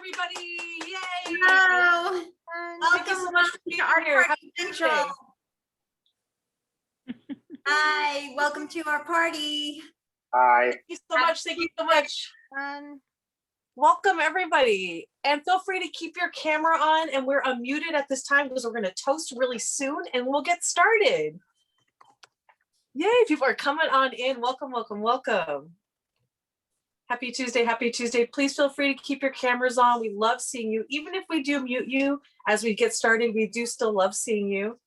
everybody. Yay. Hello. Thank you so much for being here. Happy Tuesday. Hi, welcome to our party. Hi. Thank you so much. Thank you so much. Welcome everybody. And feel free to keep your camera on, and we're unmuted at this time because we're going to toast really soon and we'll get started. Yay, people are coming on in. Welcome, welcome, welcome. Happy Tuesday, happy Tuesday. Please feel free to keep your cameras on. We love seeing you. Even if we do mute you as we get started, we do still love seeing you.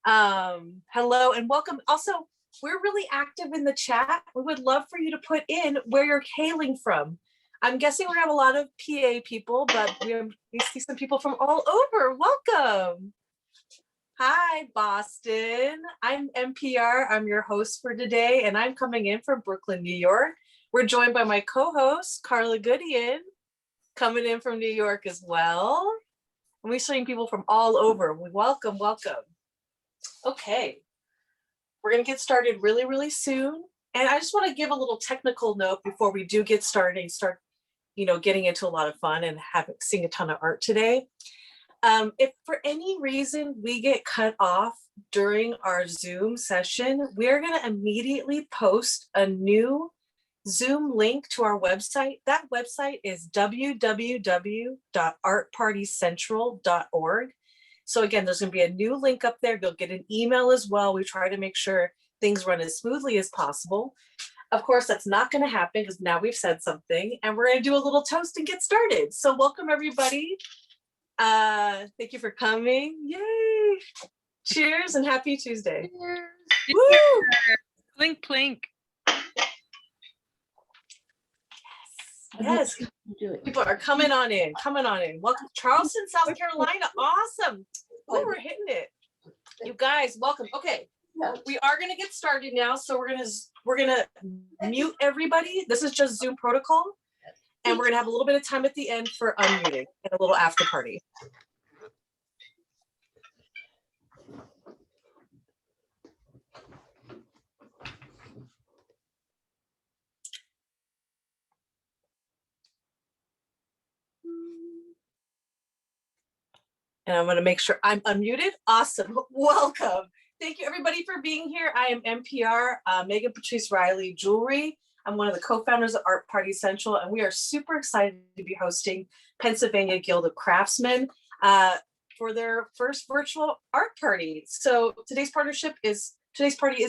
Hello and welcome. Also, we're really active in the chat. We would love for you to put in where you're hailing from. I'm guessing we're gonna have a lot of PA people, but we see some people from all over. Welcome. Hi, Boston. I'm MPR. I'm your host for today, and I'm coming in from Brooklyn, New York. We're joined by my co-host, Karla Gudeon, coming in from New York as well. And we're seeing people from all over. Welcome, welcome. Okay, we're gonna get started really, really soon. And I just wanna give a little technical note before we do get started and start, getting into a lot of fun and seeing a ton of art today. If for any reason we get cut off during our Zoom session, we're gonna immediately post a new Zoom link to our website. That website is www.artpartycentral.org. So again, there's going to be a new link up there. You'll get an email as well. We try to make sure things run as smoothly as possible. Of course, that's not going to happen because now we've said something, and we're going to do a little toast and get started. So welcome everybody. Thank you for coming. Yay. Cheers and happy Tuesday. Cheers. Woo! Clink, clink. Yes, people are coming on in, Welcome, Charleston, South Carolina. Awesome. Oh, we're hitting it. You guys, welcome. Okay, we are gonna get started now. So we're gonna mute everybody. This is just Zoom protocol, and we're gonna have a little bit of time at the end for unmuting and a little after party. And I'm going to make sure I'm unmuted. Awesome. Welcome. Thank you, everybody, for being here. I am MPR, Meghan Patrice Riley Jewelry. I'm one of the co-founders of Art Party Central, and we are super excited to be hosting Pennsylvania Guild of Craftsmen for their first virtual art party. So today's party is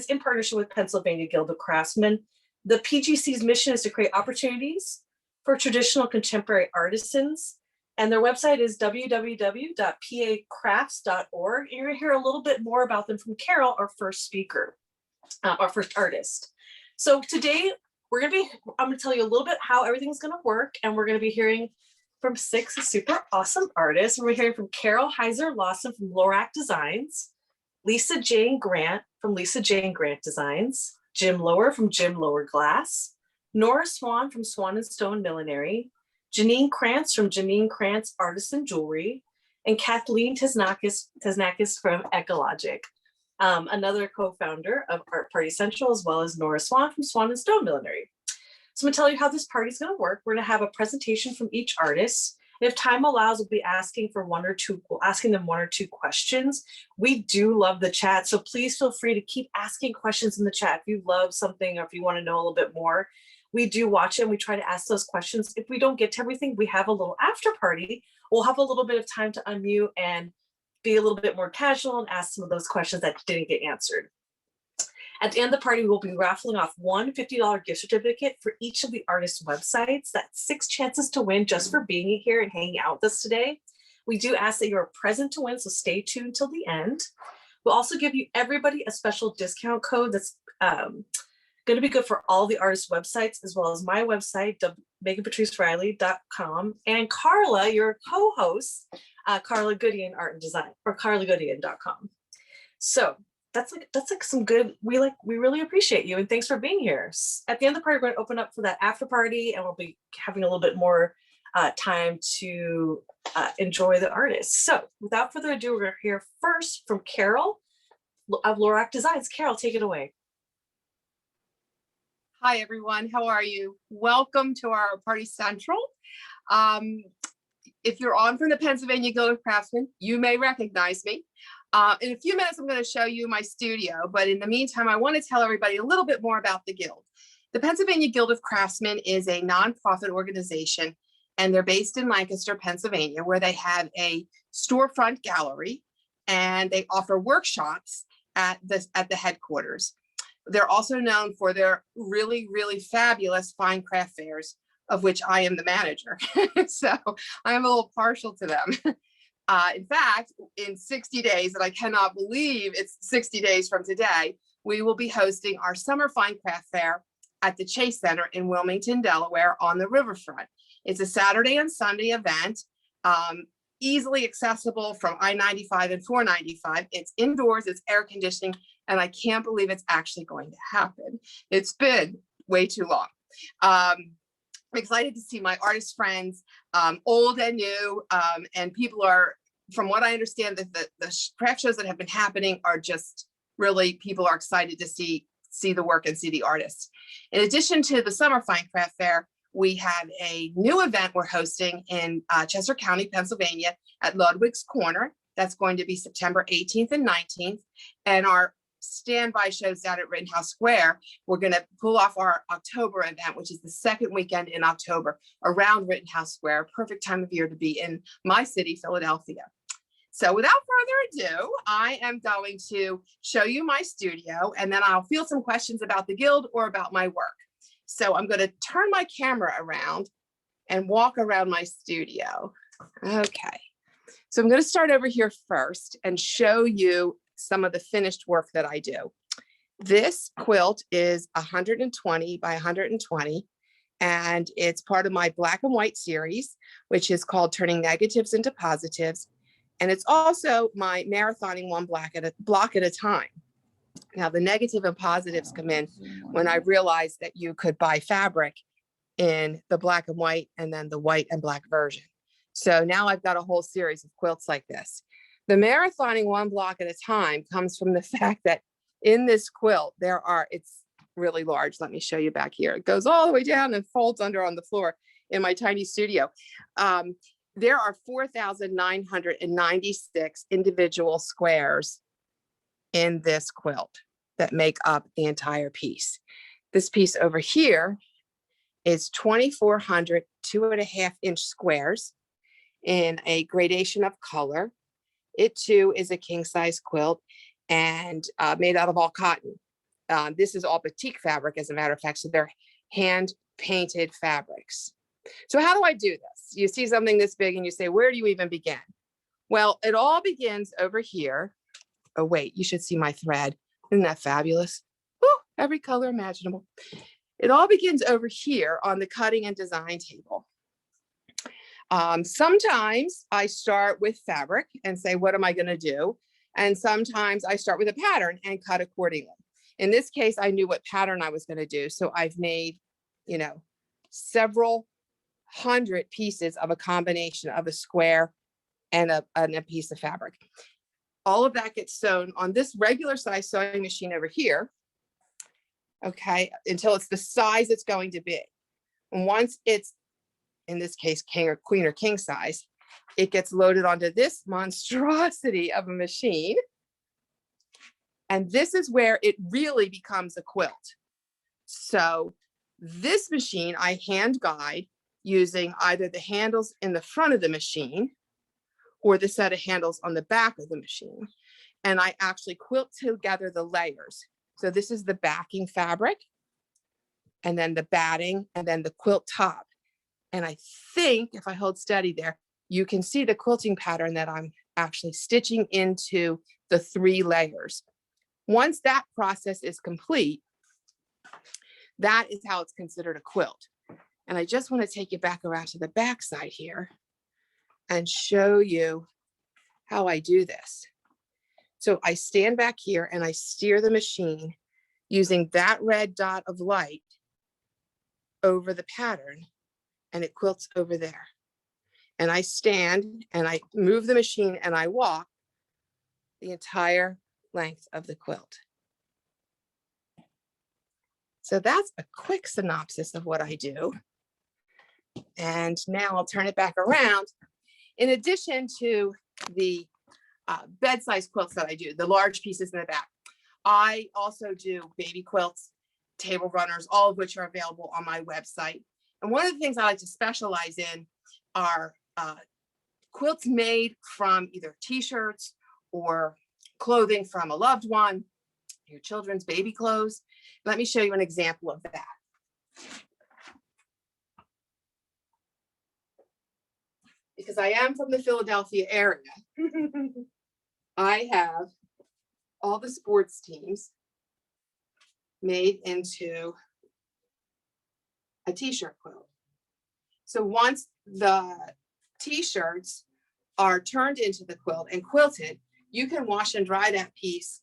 in partnership with Pennsylvania Guild of Craftsmen. The PGC's mission is to create opportunities for traditional contemporary artisans. And their website is www.pacrafts.org. And you're gonna hear a little bit more about them from Carol, our first speaker, our first artist. So today I'm gonna tell you a little bit how everything's gonna work. And we're gonna be hearing from 6 super awesome artists. We're hearing from Carol Heisler-Lawson from Lorac Designs, Lisa Jane Grant from Lisa Jane Grant Designs, Jim Loewer from Jim Loewer Glass, Nora Swan from Swan&Stone Millinery, Janine Krantz from Janine Krantz Artisan Jewelry, and Kathleen Tesnakis from Ekologic, another co-founder of Art Party Central, as well as Nora Swan from Swan&Stone Millinery. So I'm gonna tell you how this party is gonna work. We're gonna have a presentation from each artist. And if time allows, we'll be asking them one or two questions. We do love the chat, so please feel free to keep asking questions in the chat. If you love something or if you wanna know a little bit more, we do watch it and we try to ask those questions. If we don't get to everything, we have a little after party. We'll have a little bit of time to unmute and be a little bit more casual and ask some of those questions that didn't get answered. At the end of the party, we'll be raffling off one $50 gift certificate for each of the artists' websites. That's 6 chances to win just for being here and hanging out with us today. We do ask that you're present to win, so stay tuned till the end. We'll also give you everybody a special discount code that's going to be good for all the artists' websites, as well as my website, MeghanPatriceRiley.com, and Karla, your co-host, Karla Gudeon Art and Design, or KarlaGudeon.com. So that's like some good. We really appreciate you, and thanks for being here. At the end of the party, we're going to open up for that after party, and we'll be having a little bit more time to enjoy the artists. So without further ado, we're going to hear first from Carol of Lorac Designs. Carol, take it away. Hi, everyone. How are you? Welcome to our Party Central. if you're on from the Pennsylvania Guild of Craftsmen, you may recognize me. In a few minutes, I'm going to show you my studio, but in the meantime, I want to tell everybody a little bit more about the Guild. The Pennsylvania Guild of Craftsmen is a nonprofit organization, and they're based in Lancaster, Pennsylvania, where they have a storefront gallery, and they offer workshops at the headquarters. They're also known for their really, really fabulous fine craft fairs, of which I am the manager. So I'm a little partial to them. In fact, in 60 days, and I cannot believe it's 60 days from today, we will be hosting our Summer Fine Craft Fair at the Chase Center in Wilmington, Delaware on the riverfront. It's a Saturday and Sunday event, easily accessible from I-95 and 495. It's indoors, it's air conditioning, and I can't believe it's actually going to happen. It's been way too long. I'm excited to see my artist friends, old and new, and people are, from what I understand, the craft shows that have been happening are just really, people are excited to see the work and see the artists. In addition to the Summer Fine Craft Fair, we have a new event we're hosting in Chester County, Pennsylvania at Ludwig's Corner. That's going to be September 18th and 19th. And our standby shows down at Rittenhouse Square, we're going to pull off our October event, which is the second weekend in October around Rittenhouse Square. Perfect time of year to be in my city, Philadelphia. So without further ado, I am going to show you my studio, and then I'll field some questions about the Guild or about my work. So I'm going to turn my camera around and walk around my studio. Okay. So I'm going to start over here first and show you some of the finished work that I do. This quilt is 120 by 120, and it's part of my black and white series, which is called Turning Negatives into Positives. And it's also my marathoning one block at a time. Now, the negative and positives come in when I realized that you could buy fabric in the black and white and then the white and black version. So now I've got a whole series of quilts like this. The marathoning one block at a time comes from the fact that in this quilt, it's really large. Let me show you back here. It goes all the way down and folds under on the floor in my tiny studio. There are 4,996 individual squares in this quilt that make up the entire piece. This piece over here is 2,400 2.5-inch squares in a gradation of color. It too is a king size quilt and made out of all cotton. This is all batik fabric, as a matter of fact, so they're hand painted fabrics. So how do I do this? You see something this big and you say, where do you even begin? Well, it all begins over here. Oh, wait, you should see my thread. Isn't that fabulous? Woo, every color imaginable. It all begins over here on the cutting and design table. Sometimes I start with fabric and say, what am I going to do? And sometimes I start with a pattern and cut accordingly. In this case, I knew what pattern I was going to do. So I've made, several hundred pieces of a combination of a square and a piece of fabric. All of that gets sewn on this regular size sewing machine over here, okay, until it's the size it's going to be. And once it's, in this case, king or queen or king size, it gets loaded onto this monstrosity of a machine. And this is where it really becomes a quilt. So this machine I hand guide using either the handles in the front of the machine or the set of handles on the back of the machine. And I actually quilt together the layers. So this is the backing fabric, and then the batting, and then the quilt top. And I think if I hold steady there, you can see the quilting pattern that I'm actually stitching into the 3 layers. Once that process is complete, that is how it's considered a quilt. And I just want to take you back around to the back side here and show you how I do this. So I stand back here and I steer the machine using that red dot of light over the pattern, and it quilts over there. And I stand and I move the machine and I walk the entire length of the quilt. So that's a quick synopsis of what I do. And now I'll turn it back around In addition to the bed-size quilts that I do, the large pieces in the back, I also do baby quilts, table runners, all of which are available on my website. And one of the things I like to specialize in are quilts made from either t-shirts or clothing from a loved one, your children's baby clothes. Let me show you an example of that. Because I am from the Philadelphia area, I have all the sports teams made into a t-shirt quilt. So once the t-shirts are turned into the quilt and quilted, you can wash and dry that piece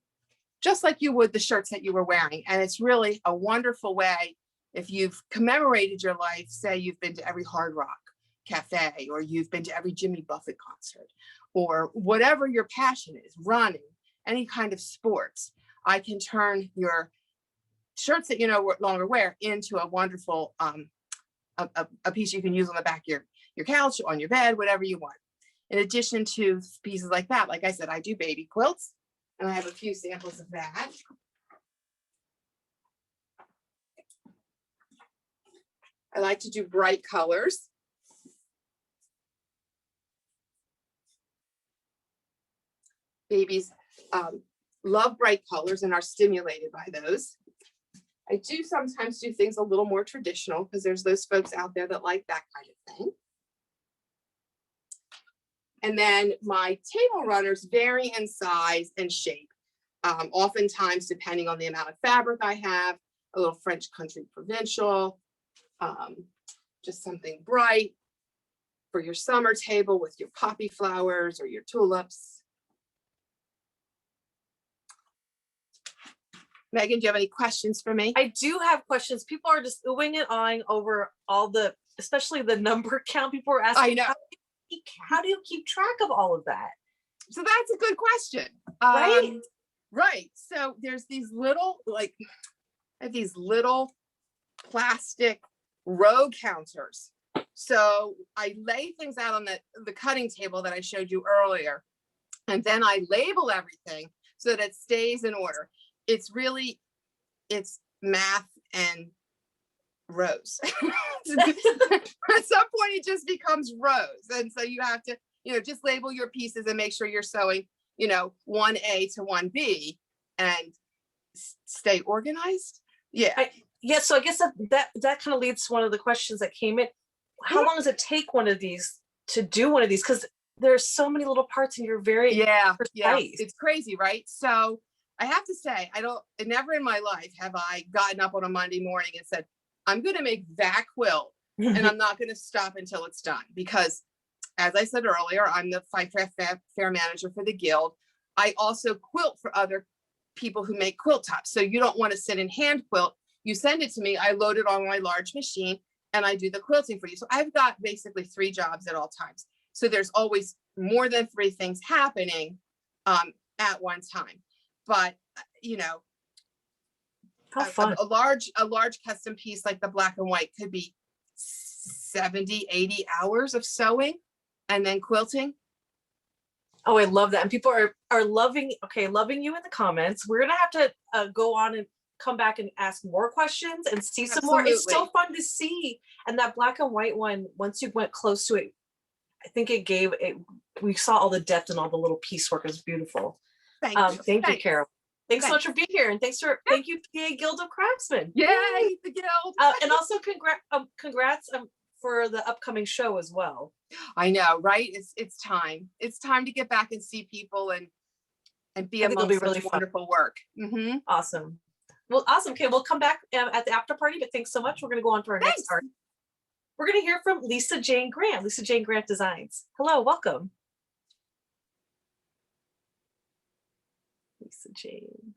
just like you would the shirts that you were wearing. And it's really a wonderful way if you've commemorated your life, say you've been to every Hard Rock Cafe, or you've been to every Jimmy Buffett concert, or whatever your passion is, running, any kind of sports. I can turn your shirts that you no longer wear into a wonderful a piece you can use on the back of your couch, on your bed, whatever you want. In addition to pieces like that, like I said, I do baby quilts, and I have a few samples of that. I like to do bright colors. Babies love bright colors and are stimulated by those. I do sometimes do things a little more traditional because there's those folks out there that like that kind of thing. And then my table runners vary in size and shape. Oftentimes, depending on the amount of fabric I have, a little French country provincial, just something bright for your summer table with your poppy flowers or your tulips. Meghan, do you have any questions for me? I do have questions. People are just oohing and ahhing over all the, especially the number count. People are asking, I know. How do you keep track of all of that? So that's a good question. Right? Right. So there's these little, I have these little plastic row counters. So I lay things out on the cutting table that I showed you earlier. And then I label everything so that it stays in order. It's math and rows. At some point it just becomes rows. And so you have to, just label your pieces and make sure you're sewing, 1A to 1B and stay organized. Yeah. So I guess that kind of leads to one of the questions that came in. How long does it take one of these to do one of these? Because there's so many little parts and you're very precise. Yeah, it's crazy, right? So I have to say, never in my life have I gotten up on a Monday morning and said, I'm going to make that quilt and I'm not going to stop until it's done. Because as I said earlier, I'm the Fine Craft Fair Manager for the Guild. I also quilt for other people who make quilt tops. So you don't want to sit and hand quilt. You send it to me, I load it on my large machine and I do the quilting for you. So I've got basically 3 jobs at all times. So there's always more than 3 things happening at one time. But, How fun. a large custom piece like the black and white could be 70, 80 hours of sewing and then quilting. Oh, I love that. And people are loving you in the comments. We're going to have to go on and come back and ask more questions and see some more. It's so fun to see. And that black and white one, once you went close to it, I think we saw all the depth and all the little piecework. It was beautiful. Thank you, Carol. Thanks so much for being here. And thank you, PA Guild of Craftsmen. Yay, the Guild. And also congrats for the upcoming show as well. I know, right? It's time. It's time to get back and see people and be amongst really wonderful work. Mm-hmm. Awesome. Well, awesome. Okay, we'll come back at the after party, but thanks so much. We're going to go on to our next part. We're going to hear from Lisa Jane Grant, Lisa Jane Grant Designs. Hello, welcome. Lisa Jane.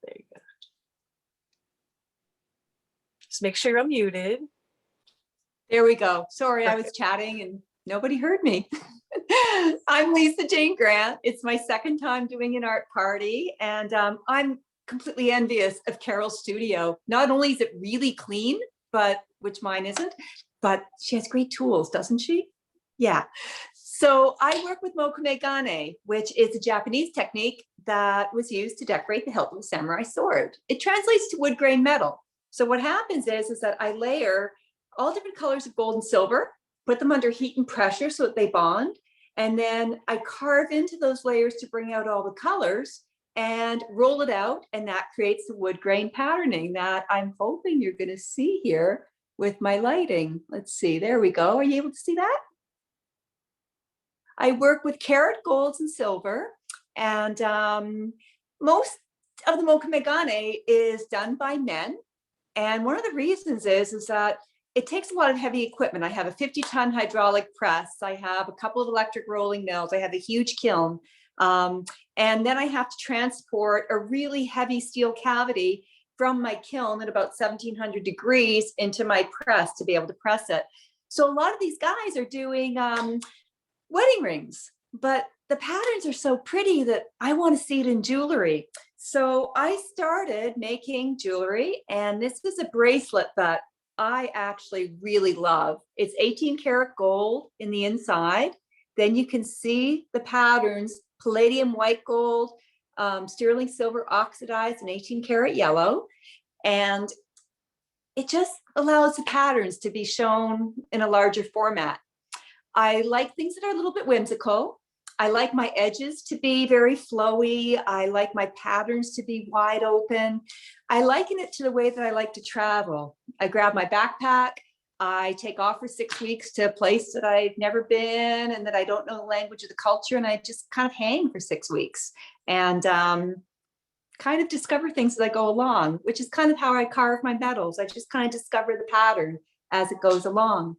There you go. Just make sure you're unmuted. There we go. Sorry, I was chatting and nobody heard me. I'm Lisa Jane Grant. It's my 2nd time doing an art party, and I'm completely envious of Carol's studio. Not only is it really clean, which mine isn't, but she has great tools, doesn't she? Yeah. So I work with mokame gane, which is a Japanese technique that was used to decorate the hilt of a samurai sword. It translates to wood grain metal. So what happens is that I layer all different colors of gold and silver, put them under heat and pressure so that they bond. And then I carve into those layers to bring out all the colors and roll it out. And that creates the wood grain patterning that I'm hoping you're going to see here with my lighting. Let's see, there we go. Are you able to see that? I work with karat golds and silver, and most of the mokame gane is done by men. And one of the reasons is that it takes a lot of heavy equipment. I have a 50-ton hydraulic press. I have a couple of electric rolling mills. I have a huge kiln. And then I have to transport a really heavy steel cavity from my kiln at about 1700 degrees into my press to be able to press it. So a lot of these guys are doing wedding rings, but the patterns are so pretty that I want to see it in jewelry. So I started making jewelry, and this is a bracelet that I actually really love. It's 18 karat gold in the inside. Then you can see the patterns, palladium white gold, sterling silver oxidized, and 18 karat yellow. And it just allows the patterns to be shown in a larger format. I like things that are a little bit whimsical. I like my edges to be very flowy. I like my patterns to be wide open. I liken it to the way that I like to travel. I grab my backpack. I take off for 6 weeks to a place that I've never been and that I don't know the language of the culture. And I just kind of hang for 6 weeks and kind of discover things as I go along, which is kind of how I carve my metals. I just kind of discover the pattern as it goes along.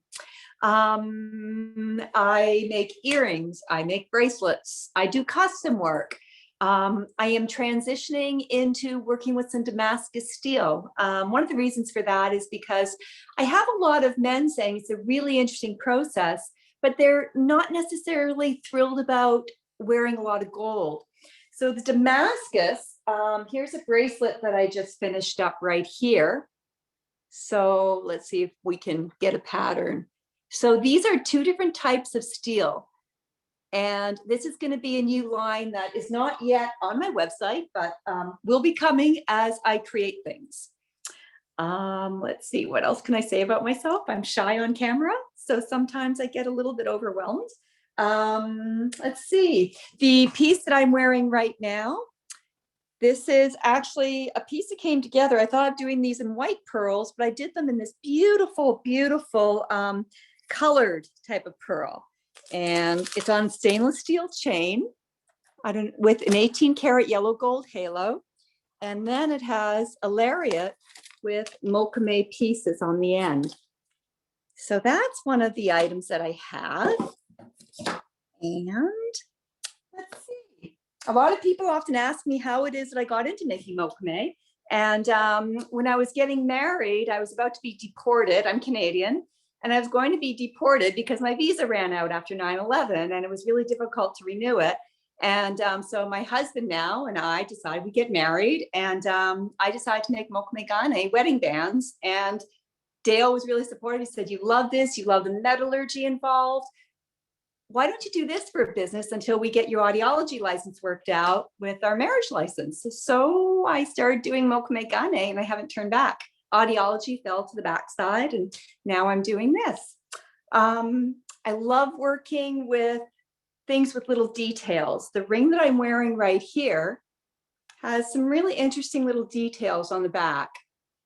I make earrings, I make bracelets, I do custom work. I am transitioning into working with some Damascus steel. One of the reasons for that is because I have a lot of men saying it's a really interesting process, but they're not necessarily thrilled about wearing a lot of gold. So the Damascus, here's a bracelet that I just finished up right here. So let's see if we can get a pattern. So these are two different types of steel. And this is going to be a new line that is not yet on my website, but will be coming as I create things. Let's see, what else can I say about myself? I'm shy on camera, so sometimes I get a little bit overwhelmed. Let's see, the piece that I'm wearing right now, this is actually a piece that came together. I thought of doing these in white pearls, but I did them in this beautiful, beautiful colored type of pearl. And it's on stainless steel chain with an 18 karat yellow gold halo. And then it has a lariat with mokame pieces on the end. So that's one of the items that I have. And let's see. A lot of people often ask me how it is that I got into making mokame. And when I was getting married, I was about to be deported. I'm Canadian. And I was going to be deported because my visa ran out after 9/11 and it was really difficult to renew it. And so my husband now and I decided we get married, and I decided to make mokame gane wedding bands. And Dale was really supportive. He said, "You love this, you love the metallurgy involved. Why don't you do this for a business until we get your audiology license worked out with our marriage license?" So I started doing mokame gane and I haven't turned back. Audiology fell to the backside, and now I'm doing this. I love working with things with little details. The ring that I'm wearing right here has some really interesting little details on the back.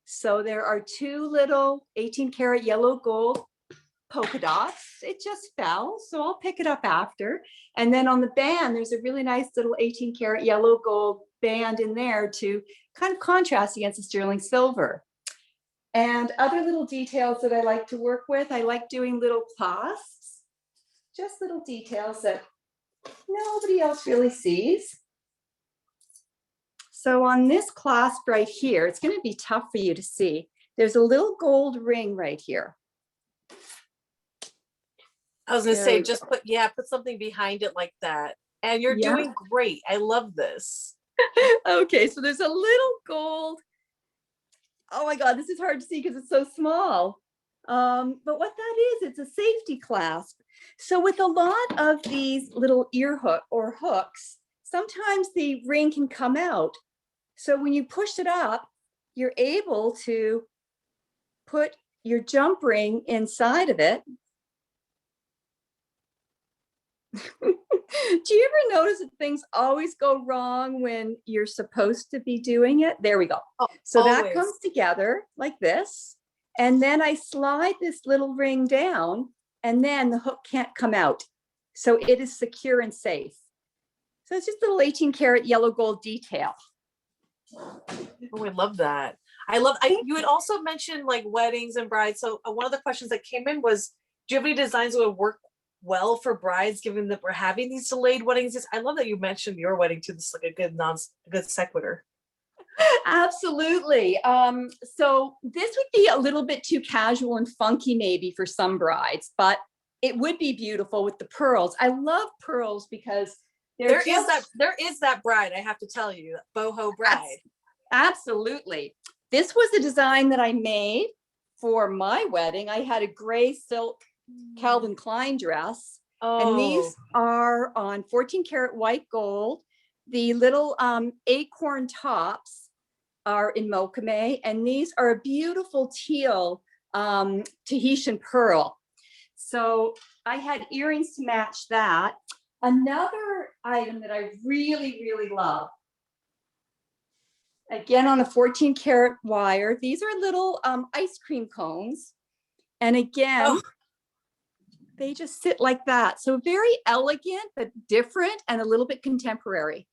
So there are two little 18 karat yellow gold polka dots. It just fell, so I'll pick it up after. And then on the band, there's a really nice little 18 karat yellow gold band in there to kind of contrast against the sterling silver. And other little details that I like to work with, I like doing little clasps, just little details that nobody else really sees. So on this clasp right here, it's going to be tough for you to see. There's a little gold ring right here. I was going to say, just put something behind it like that. And you're doing great. I love this. Okay, so there's a little gold. Oh my God, this is hard to see because it's so small. But what that is, it's a safety clasp. So with a lot of these little ear hook or hooks, sometimes the ring can come out. So when you push it up, you're able to put your jump ring inside of it. Do you ever notice that things always go wrong when you're supposed to be doing it? There we go. Oh, so always. That comes together like this. And then I slide this little ring down and then the hook can't come out. So it is secure and safe. So it's just a little 18 karat yellow gold detail. Oh, I love that. You had also mentioned like weddings and brides. So one of the questions that came in was, do you have any designs that would work well for brides, given that we're having these delayed weddings? I love that you mentioned your wedding too. This is like a good sequitur. Absolutely. So this would be a little bit too casual and funky maybe for some brides, but it would be beautiful with the pearls. I love pearls because there is that bride, I have to tell you, boho bride. Absolutely. This was the design that I made for my wedding. I had a gray silk Calvin Klein dress. And these are on 14 karat white gold. The little acorn tops are in mochame, and these are a beautiful teal Tahitian pearl. So I had earrings to match that. Another item that I really, really love, again on a 14 karat wire, these are little ice cream cones. And again, they just sit like that. So very elegant, but different and a little bit contemporary.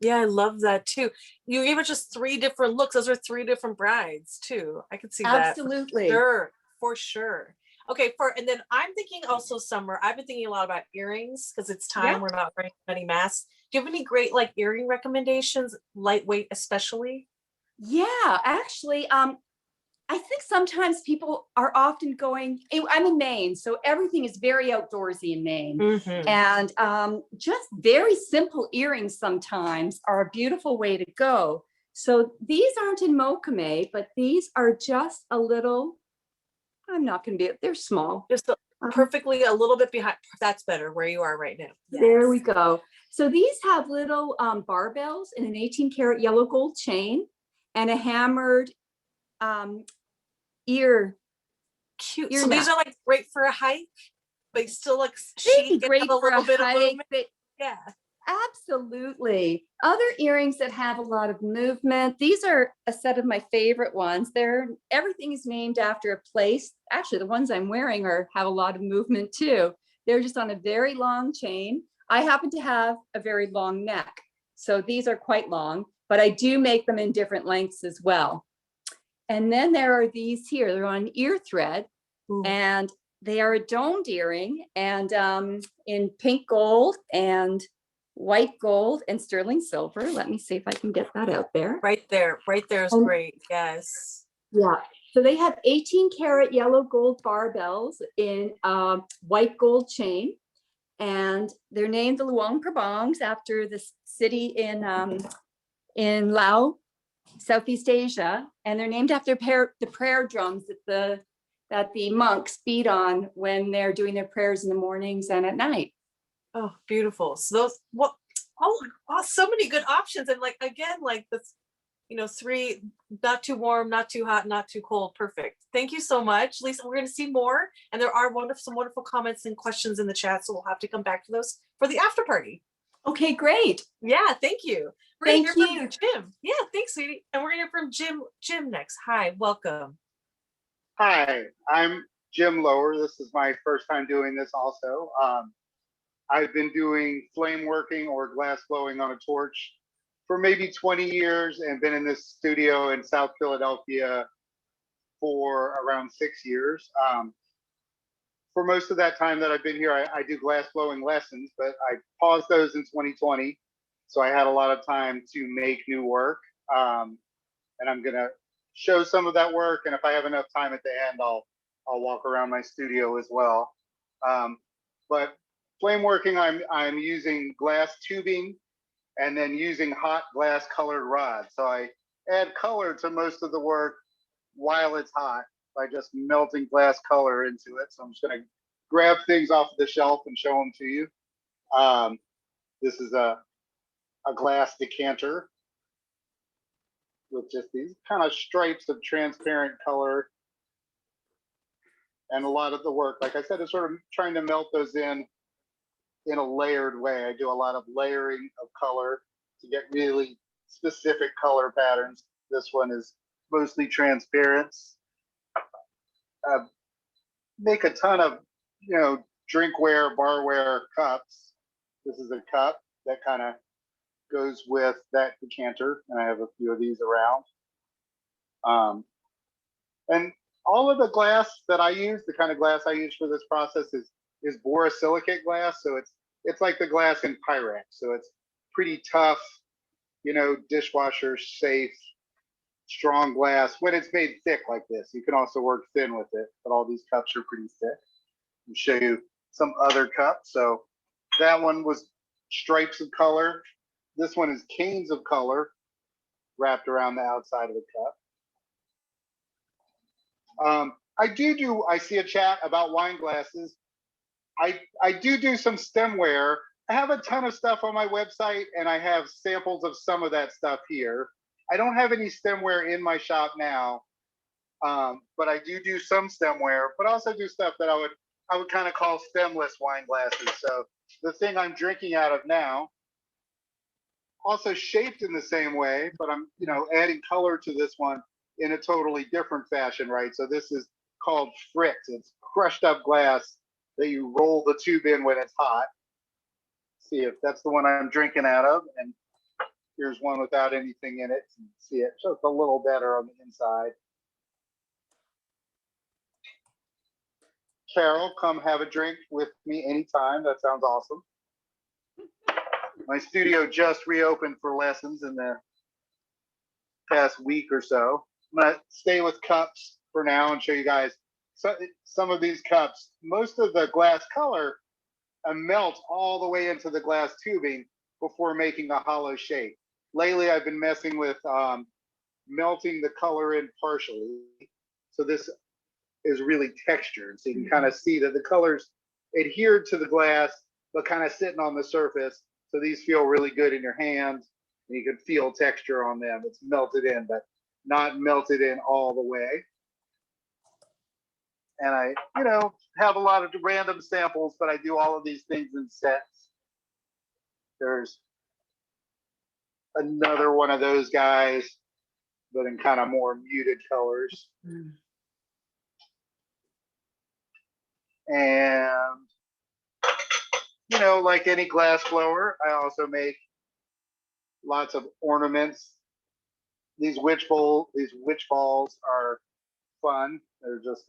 Yeah, I love that too. You gave it just 3 different looks. Those are 3 different brides too. I could see that. Absolutely. For sure. Okay, and then I'm thinking also summer. I've been thinking a lot about earrings because it's time. We're not wearing many masks. Do you have any great like earring recommendations? Lightweight especially? Yeah, actually, I think sometimes people are often going, I'm in Maine, so everything is very outdoorsy in Maine. Mm-hmm. And just very simple earrings sometimes are a beautiful way to go. So these aren't in mochame, but these are just a little, they're small. Just perfectly a little bit behind. That's better where you are right now. Yes. There we go. So these have little barbells and an 18 karat yellow gold chain and a hammered ear. Cute. So these are like great for a hike, but still like chic. Great for a bit of movement. Yeah, absolutely. Other earrings that have a lot of movement. These are a set of my favorite ones. Everything is named after a place. Actually, the ones I'm wearing have a lot of movement too. They're just on a very long chain. I happen to have a very long neck, so these are quite long, but I do make them in different lengths as well. And then there are these here. They're on ear thread. Ooh. And they are a domed earring and in pink gold and white gold and sterling silver. Let me see if I can get that out there. Right there is great. Yes. Yeah. So they have 18 karat yellow gold barbells in white gold chain. And they're named the Luang Prabangs after the city in Laos, Southeast Asia, and they're named after the prayer drums that the monks beat on when they're doing their prayers in the mornings and at night. Oh, beautiful. So so many good options. And like, again, like this, 3, not too warm, not too hot, not too cold. Perfect. Thank you so much, Lisa. We're going to see more. And there are some wonderful comments and questions in the chat. So we'll have to come back to those for the after party. Okay, great. Yeah, thank you. Thank you, Jim. Yeah, thanks, sweetie. And we're gonna hear from Jim next. Hi, welcome. Hi, I'm Jim Loewer. This is my first time doing this also. I've been doing flame working or glass blowing on a torch for maybe 20 years and been in this studio in South Philadelphia for around 6 years. For most of that time that I've been here, I do glass blowing lessons, but I paused those in 2020. So I had a lot of time to make new work. And I'm gonna show some of that work. And if I have enough time at the end, I'll walk around my studio as well. But flame working, I'm using glass tubing and then using hot glass colored rods. So I add color to most of the work while it's hot. by just melting glass color into it. So I'm just going to grab things off the shelf and show them to you. This is a glass decanter with just these kind of stripes of transparent color. And a lot of the work, like I said, is sort of trying to melt those in a layered way. I do a lot of layering of color to get really specific color patterns. This one is mostly transparent. Make a ton of, drinkware, barware cups. This is a cup that kind of goes with that decanter, and I have a few of these around. And all of the glass that I use, the kind of glass I use for this process is borosilicate glass. So it's like the glass in Pyrex. So it's pretty tough, dishwasher safe, strong glass when it's made thick like this. You can also work thin with it, but all these cups are pretty thick. I'll show you some other cups. So that one was stripes of color. This one is canes of color wrapped around the outside of the cup. I see a chat about wine glasses. I do some stemware. I have a ton of stuff on my website, and I have samples of some of that stuff here. I don't have any stemware in my shop now, but I do some stemware, but also do stuff that I would kind of call stemless wine glasses. So the thing I'm drinking out of now, also shaped in the same way, but I'm adding color to this one in a totally different fashion, right? So this is called frit. It's crushed up glass that you roll the tube in when it's hot. See if that's the one I'm drinking out of. And here's one without anything in it. You see it just a little better on the inside. Carol, come have a drink with me anytime. That sounds awesome. My studio just reopened for lessons in the past week or so. I'm going to stay with cups for now and show you guys some of these cups. Most of the glass color melts all the way into the glass tubing before making a hollow shape. Lately, I've been messing with melting the color in partially. So this is really textured. So you can kind of see that the colors adhered to the glass, but kind of sitting on the surface. So these feel really good in your hand. And you can feel texture on them. It's melted in, but not melted in all the way. And I, have a lot of random samples, but I do all of these things in sets. There's another one of those guys, but in kind of more muted colors. And, like any glass blower, I also make lots of ornaments. These witch balls are fun. They're just,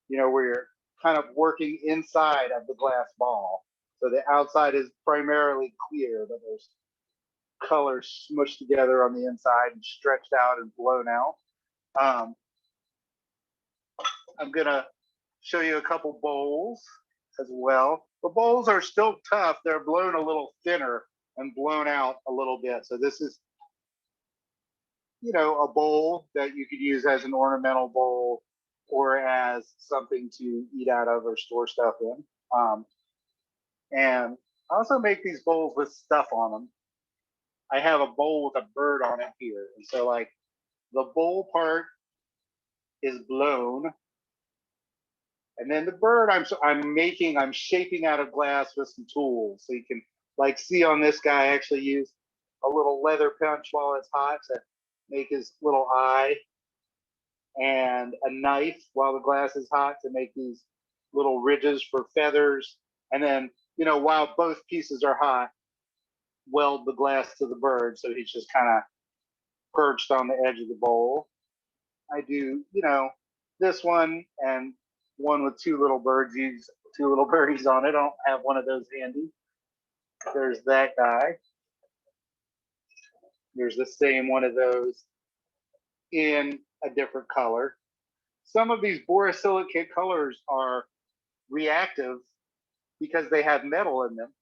where you're kind of working inside of the glass ball. So the outside is primarily clear, but there's colors smushed together on the inside and stretched out and blown out. I'm gonna show you a couple bowls as well. The bowls are still tough. They're blown a little thinner and blown out a little bit. So this is, a bowl that you could use as an ornamental bowl or as something to eat out of or store stuff in. And I also make these bowls with stuff on them. I have a bowl with a bird on it here. And so like the bowl part is blown. And then the bird I'm shaping out of glass with some tools. So you can like see on this guy, I actually use a little leather punch while it's hot to make his little eye, and a knife while the glass is hot to make these little ridges for feathers. And then, while both pieces are hot, weld the glass to the bird. So he's just kind of perched on the edge of the bowl. I do, this one and one with two little birdies on it. I don't have one of those handy. There's that guy. There's the same one of those in a different color. Some of these borosilicate colors are reactive because they have metal in them.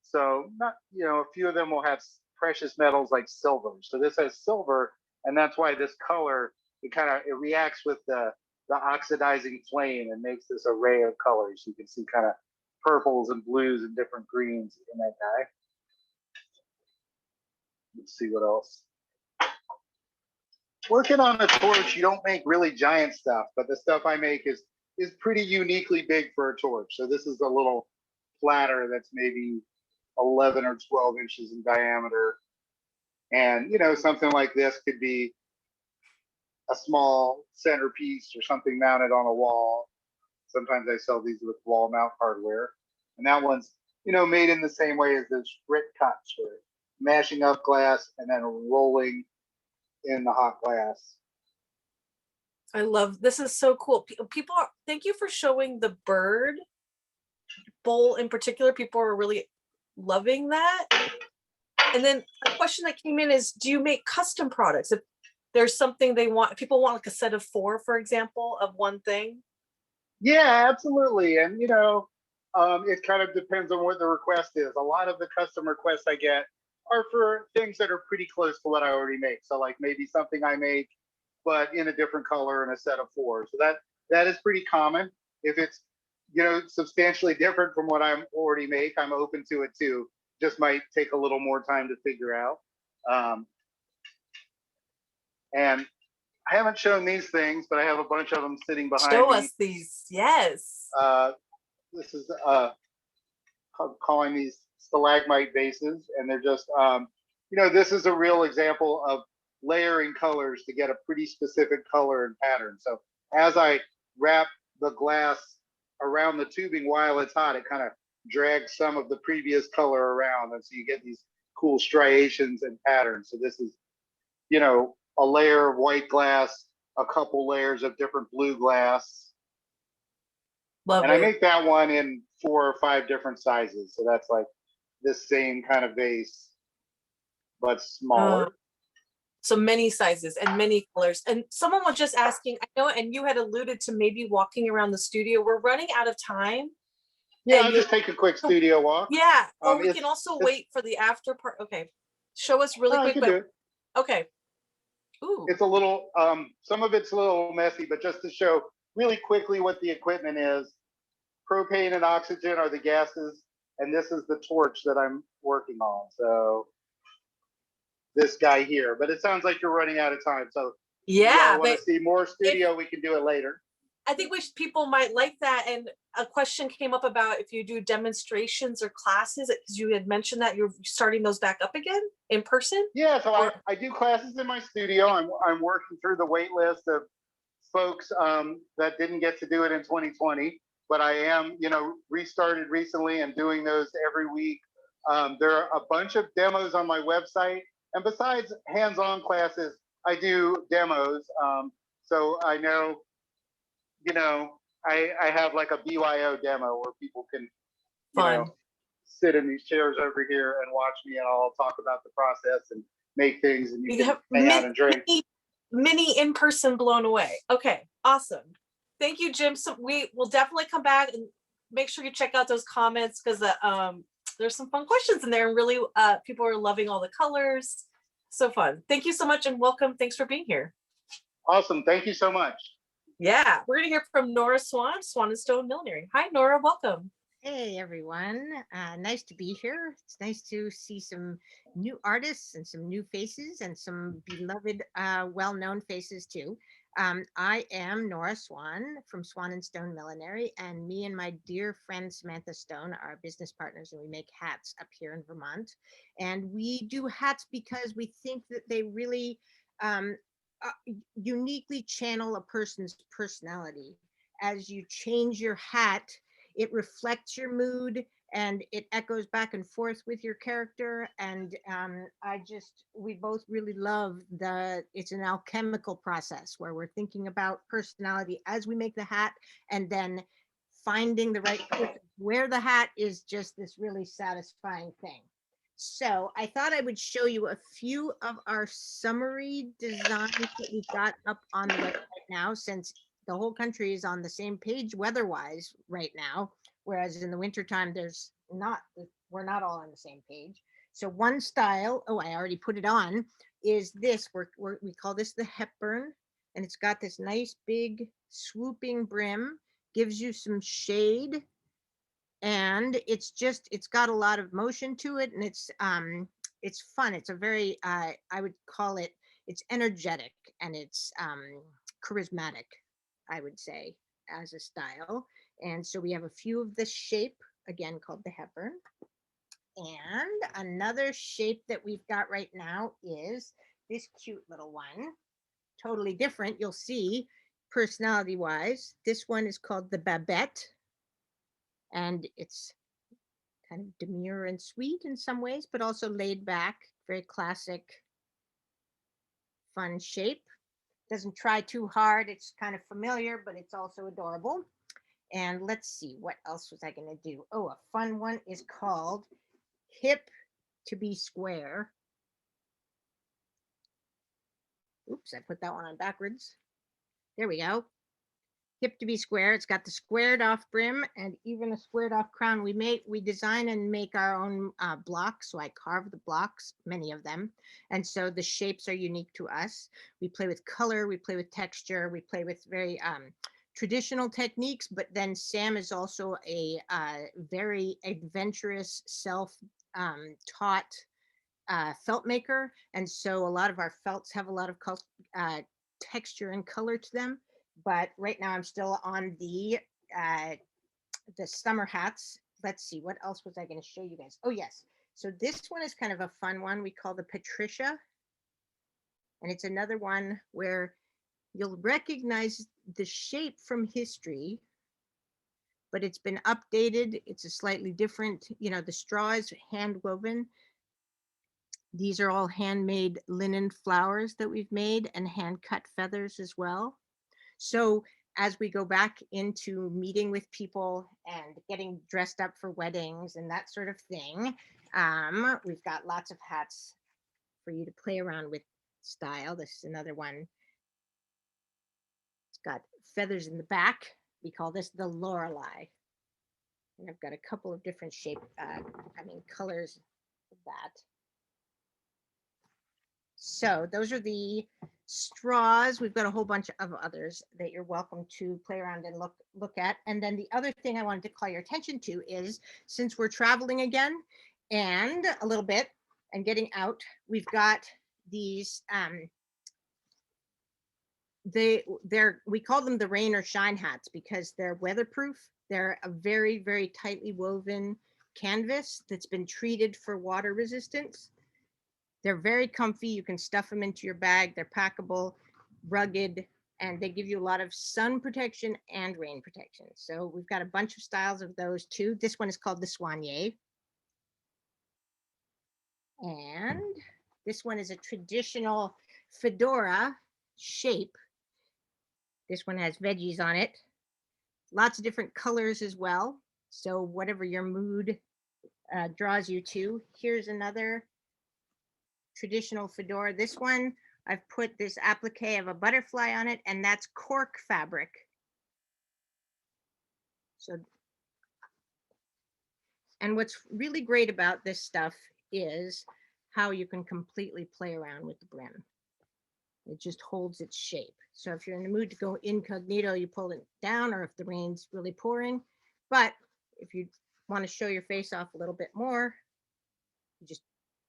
So not, a few of them will have precious metals like silver. So this has silver, and that's why this color it reacts with the oxidizing flame and makes this array of colors. You can see kind of purples and blues and different greens in that guy. Let's see what else. Working on a torch, you don't make really giant stuff, but the stuff I make is pretty uniquely big for a torch. So this is a little platter that's maybe 11 or 12 inches in diameter. And, you know, something like this could be a small centerpiece or something mounted on a wall. Sometimes I sell these with wall mount hardware. And that one's, you know, made in the same way as those brick cuts, where mashing up glass and then rolling in the hot glass. I love, this is so cool. People are, thank you for showing the bird bowl in particular. People are really loving that. And then a question that came in is, do you make custom products? If there's something they want, people want like a set of 4, for example, of one thing. Yeah, absolutely. And, you know, it kind of depends on what the request is. A lot of the custom requests I get are for things that are pretty close to what I already make. So like maybe something I make, but in a different color and a set of 4. So that is pretty common. If it's, you know, substantially different from what I already make, I'm open to it too. Just might take a little more time to figure out. And I haven't shown these things, but I have a bunch of them sitting behind me. Show us these, yes. This is calling these stalagmite vases, and they're just, you know, this is a real example of layering colors to get a pretty specific color and pattern. So as I wrap the glass around the tubing while it's hot, it kind of drags some of the previous color around, and so you get these cool striations and patterns. So this is, you know, a layer of white glass, a couple layers of different blue glass. Love and it. I make that one in 4 or 5 different sizes. So that's like this same kind of vase, but smaller. So many sizes and many colors. And someone was just asking, I know, and you had alluded to maybe walking around the studio. We're running out of time. Yeah, I'll just take a quick studio walk. Yeah, or we can also wait for the after part. Okay, show us really quick. But okay. Ooh. It's a little, some of it's a little messy, but just to show really quickly what the equipment is. Propane and oxygen are the gases, and this is the torch that I'm working on. So this guy here, but it sounds like you're running out of time. So yeah, if you want to see more studio, we can do it later. I think people might like that. And a question came up about if you do demonstrations or classes, because you had mentioned that you're starting those back up again in person. Yeah, so I do classes in my studio. I'm working through the wait list of folks that didn't get to do it in 2020, but I am, you know, restarted recently and doing those every week. There are a bunch of demos on my website, and besides hands-on classes, I do demos. So I know, you know, I have like a BYO demo where people can, you know, sit in these chairs over here and watch me, and I'll talk about the process and make things, and you can hang out and drink. Mini in-person blown away. Okay, awesome. Thank you, Jim. So we will definitely come back and make sure you check out those comments, because there's some fun questions in there, and really people are loving all the colors. So fun. Thank you so much and welcome. Thanks for being here. Awesome. Thank you so much. Yeah, we're gonna hear from Nora Swan, Swan&Stone Millinery. Hi, Nora. Welcome. Hey, everyone. Nice to be here. It's nice to see some new artists and some new faces and some beloved, well-known faces too. I am Nora Swan from Swan&Stone Millinery, and me and my dear friend Samantha Stone are business partners, and we make hats up here in Vermont. And we do hats because we think that they really uniquely channel a person's personality. As you change your hat, it reflects your mood and it echoes back and forth with your character. And we both really love it's an alchemical process where we're thinking about personality as we make the hat, and then finding the right person to wear the hat is just this really satisfying thing. So I thought I would show you a few of our summary designs that we've got up on the website now, since the whole country is on the same page weather-wise right now, whereas in the wintertime, we're not all on the same page. So one style, I already put it on, is this. We call this the Hepburn. and it's got this nice big swooping brim, gives you some shade, and it's got a lot of motion to it, and it's fun. It's a very I would call it, it's energetic, and it's charismatic, I would say, as a style. And so we have a few of this shape, again called the Hepburn. And another shape that we've got right now is this cute little one, totally different. You'll see personality wise. This one is called the Babette, and it's kind of demure and sweet in some ways, but also laid back, very classic, fun shape. Doesn't try too hard. It's kind of familiar, but it's also adorable. And let's see, what else was I going to do? Oh, a fun one is called Hip to be Square. Oops, I put that one on backwards. There we go. Hip to be square. It's got the squared off brim and even a squared off crown. We design and make our own blocks. So I carve the blocks, many of them. And so the shapes are unique to us. We play with color, we play with texture, we play with very traditional techniques, but then Sam is also a very adventurous, self-taught felt maker. And so a lot of our felts have a lot of texture and color to them. But right now I'm still on the summer hats. Let's see, what else was I going to show you guys? Oh yes, so this one is kind of a fun one. We call the Patricia, and it's another one where you'll recognize the shape from history, but it's been updated. It's a slightly different, the straw is hand woven. These are all handmade linen flowers that we've made, and hand cut feathers as well. So as we go back into meeting with people and getting dressed up for weddings and that sort of thing, we've got lots of hats for you to play around with style. This is another one. It's got feathers in the back. We call this the Lorelei. And I've got a couple of different colors of that. So those are the straws. We've got a whole bunch of others that you're welcome to play around and look at. And then the other thing I wanted to call your attention to is, since we're traveling again and a little bit and getting out, we've got these we call them the rain or shine hats because they're weatherproof. They're a very, very tightly woven canvas that's been treated for water resistance. They're very comfy. You can stuff them into your bag. They're packable, rugged, and they give you a lot of sun protection and rain protection. So we've got a bunch of styles of those too. This one is called the Soigné. And this one is a traditional fedora shape. This one has veggies on it. Lots of different colors as well. So whatever your mood draws you to. Here's another traditional fedora. This one, I've put this applique of a butterfly on it, and that's cork fabric. So, and what's really great about this stuff is how you can completely play around with the brim. It just holds its shape. So if you're in the mood to go incognito, you pull it down, or if the rain's really pouring. But if you want to show your face off a little bit more, you just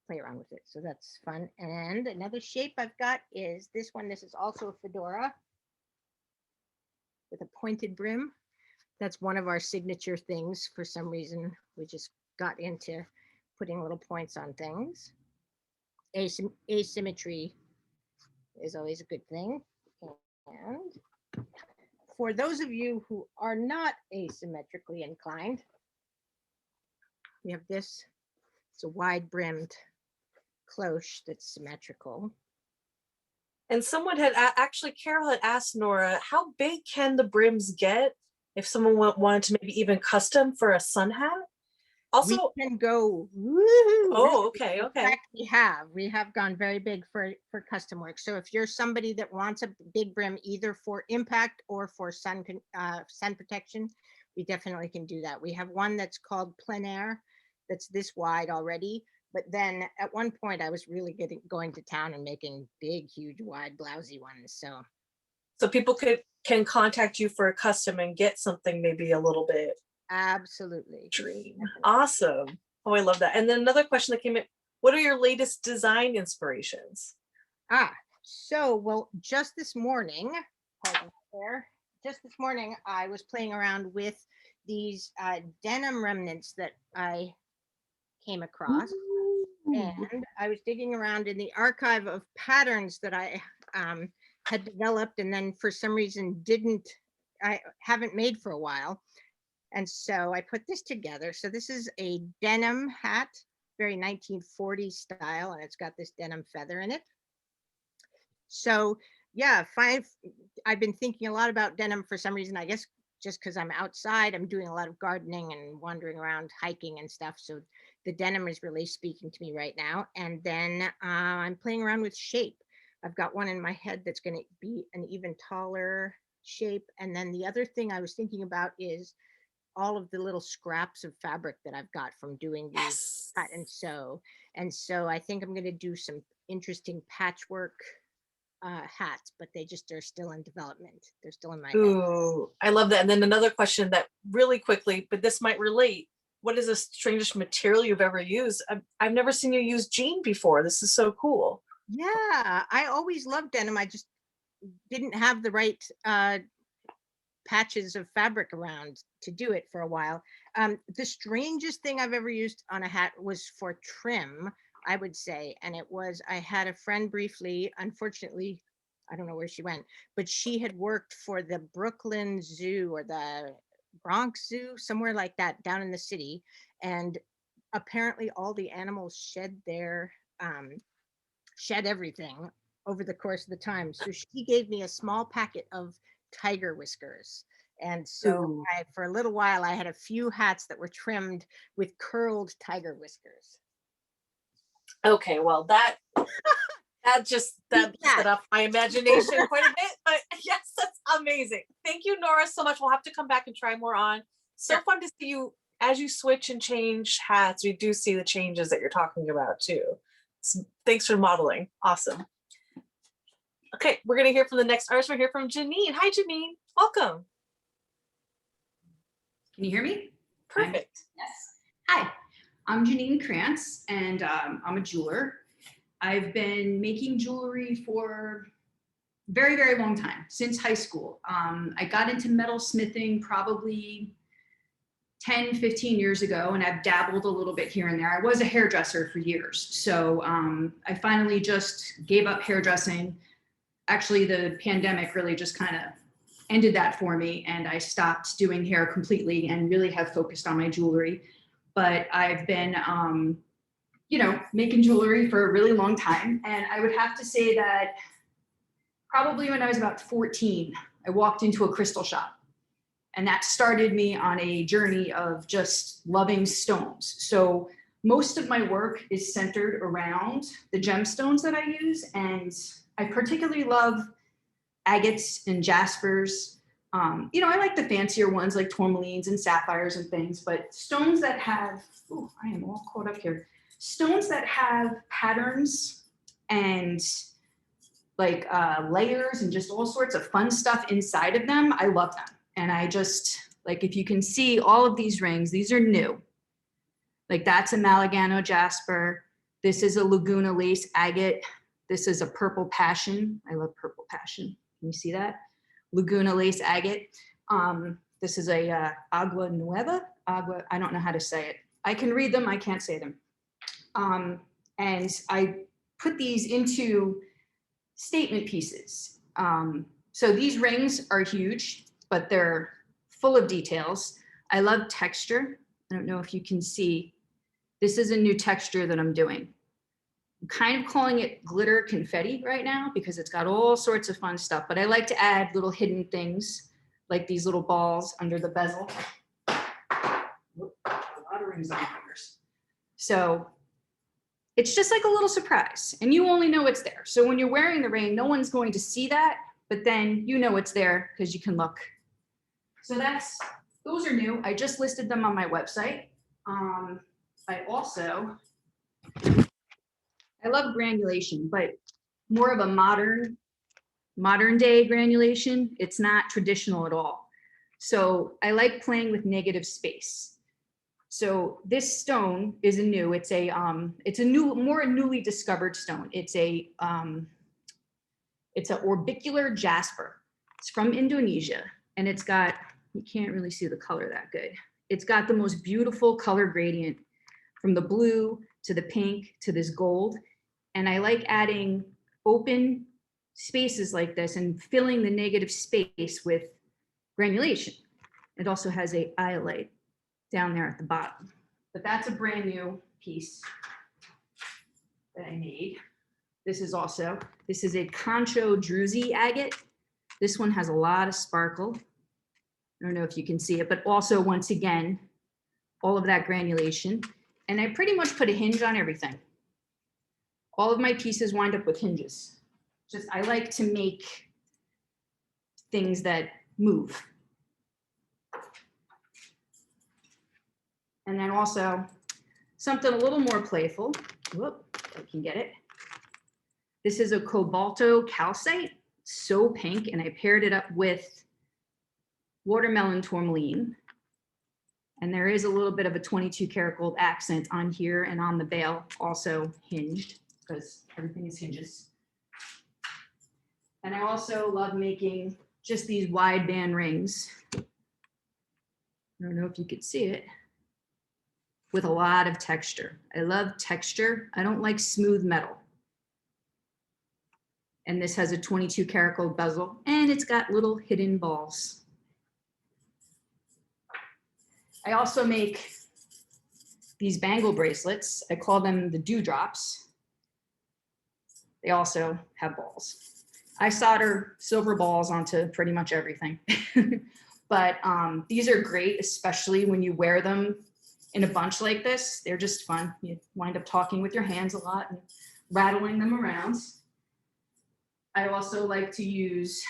play around with it. So that's fun. And another shape I've got is this one. This is also a fedora with a pointed brim. That's one of our signature things. For some reason, we just got into putting little points on things. Asymmetry is always a good thing. And for those of you who are not asymmetrically inclined, we have this. It's a wide brimmed cloche that's symmetrical. And someone had actually, Carol had asked Nora, how big can the brims get if someone wanted to maybe even custom for a sun hat? Also, we can go. Oh, okay, okay. In fact, we have gone very big for custom work. So if you're somebody that wants a big brim either for impact or for sun protection, we definitely can do that. We have one that's called plein air, that's this wide already. But then at one point I was really going to town and making big, huge, wide, blousy ones. So So people can contact you for a custom and get something maybe a little bit Absolutely. dream. Awesome. Oh, I love that. And then another question that came in, what are your latest design inspirations? So, well, just this morning, hold on there. Just this morning, I was playing around with these denim remnants that I came across. And I was digging around in the archive of patterns that I had developed and then for some reason I haven't made for a while. And so I put this together. So this is a denim hat, very 1940s style, and it's got this denim feather in it. So yeah, I've been thinking a lot about denim for some reason, I guess just because I'm outside, I'm doing a lot of gardening and wandering around hiking and stuff. So the denim is really speaking to me right now. And then I'm playing around with shape. I've got one in my head that's going to be an even taller shape. And then the other thing I was thinking about is all of the little scraps of fabric that I've got from doing these cut and sew. And so I think I'm going to do some interesting patchwork hats, but they're still in development. They're still in my head. Ooh, I love that. And then another question that really quickly, but this might relate. What is the strangest material you've ever used? I've never seen you use jean before. This is so cool. Yeah, I always loved denim. I just didn't have the right patches of fabric around to do it for a while. The strangest thing I've ever used on a hat was for trim, I would say. And I had a friend briefly, unfortunately, I don't know where she went, but she had worked for the Brooklyn Zoo or the Bronx Zoo, somewhere like that down in the city. And apparently all the animals shed everything over the course of the time. So she gave me a small packet of tiger whiskers. And so for a little while, I had a few hats that were trimmed with curled tiger whiskers. Okay, well that set up my imagination quite a bit, but yes, that's amazing. Thank you, Nora, so much. We'll have to come back and try more on. So fun to see you as you switch and change hats. We do see the changes that you're talking about too. So thanks for modeling. Awesome. Okay, we're gonna hear from the next artist. We're here from Janine. Hi, Janine. Welcome. Can you hear me? Perfect. Yes. Hi, I'm Janine Krantz, and I'm a jeweler. I've been making jewelry for a very, very long time, since high school. I got into metalsmithing probably 10, 15 years ago, and I've dabbled a little bit here and there. I was a hairdresser for years. So I finally just gave up hairdressing. Actually, the pandemic really just kind of ended that for me, and I stopped doing hair completely and really have focused on my jewelry. But I've been, making jewelry for a really long time. And I would have to say that probably when I was about 14, I walked into a crystal shop. And that started me on a journey of just loving stones. So most of my work is centered around the gemstones that I use. And I particularly love agates and jaspers. I like the fancier ones like tourmalines and sapphires and things, but stones that have, I am all caught up here. Stones that have patterns and like layers and just all sorts of fun stuff inside of them, I love them. And I just, like, if you can see all of these rings, these are new. Like that's a Malagano jasper. This is a Laguna lace agate. This is a purple passion. I love purple passion. Can you see that? Laguna lace agate. This is a agua nueva. I don't know how to say it. I can read them, I can't say them. And I put these into statement pieces. So these rings are huge, but they're full of details. I love texture. I don't know if you can see. This is a new texture that I'm doing. I'm kind of calling it glitter confetti right now because it's got all sorts of fun stuff, but I like to add little hidden things like these little balls under the bezel. Whoop, a lot of rings on my fingers. So it's just like a little surprise and you only know it's there. So when you're wearing the ring, no one's going to see that, but then you know it's there because you can look. So those are new. I just listed them on my website. I love granulation, but more of a modern modern day granulation. It's not traditional at all. So I like playing with negative space. So this stone is a new, it's a more newly discovered stone. It's an orbicular jasper. It's from Indonesia, and it's got, you can't really see the color that good. It's got the most beautiful color gradient from the blue to the pink to this gold. And I like adding open spaces like this and filling the negative space with granulation. It also has a iolite down there at the bottom. But that's a brand new piece that I made. This is a concho druzy agate. This one has a lot of sparkle. I don't know if you can see it, but also, once again, all of that granulation. And I pretty much put a hinge on everything. All of my pieces wind up with hinges. I like to make things that move. And then also something a little more playful. Whoop, I can get it. This is a cobalto calcite, so pink, and I paired it up with watermelon tourmaline. And there is a little bit of a 22 karat gold accent on here and on the bail, also hinged, because everything is hinges. And I also love making just these wide band rings. I don't know if you could see it, with a lot of texture. I love texture. I don't like smooth metal. And this has a 22 karat gold bezel, and it's got little hidden balls. I also make these bangle bracelets. I call them the dewdrops. They also have balls. I solder silver balls onto pretty much everything. But these are great, especially when you wear them in a bunch like this. They're just fun. You wind up talking with your hands a lot and rattling them around. I also like to use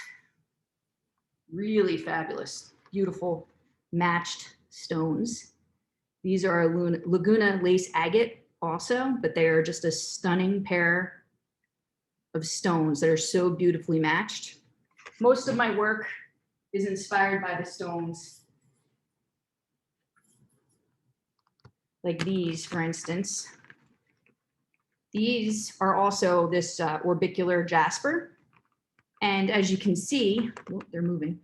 really fabulous, beautiful matched stones. These are a Laguna lace agate also, but they are just a stunning pair of stones that are so beautifully matched. Most of my work is inspired by the stones. Like these, for instance. These are also this orbicular jasper. And as you can see, oh, they're moving.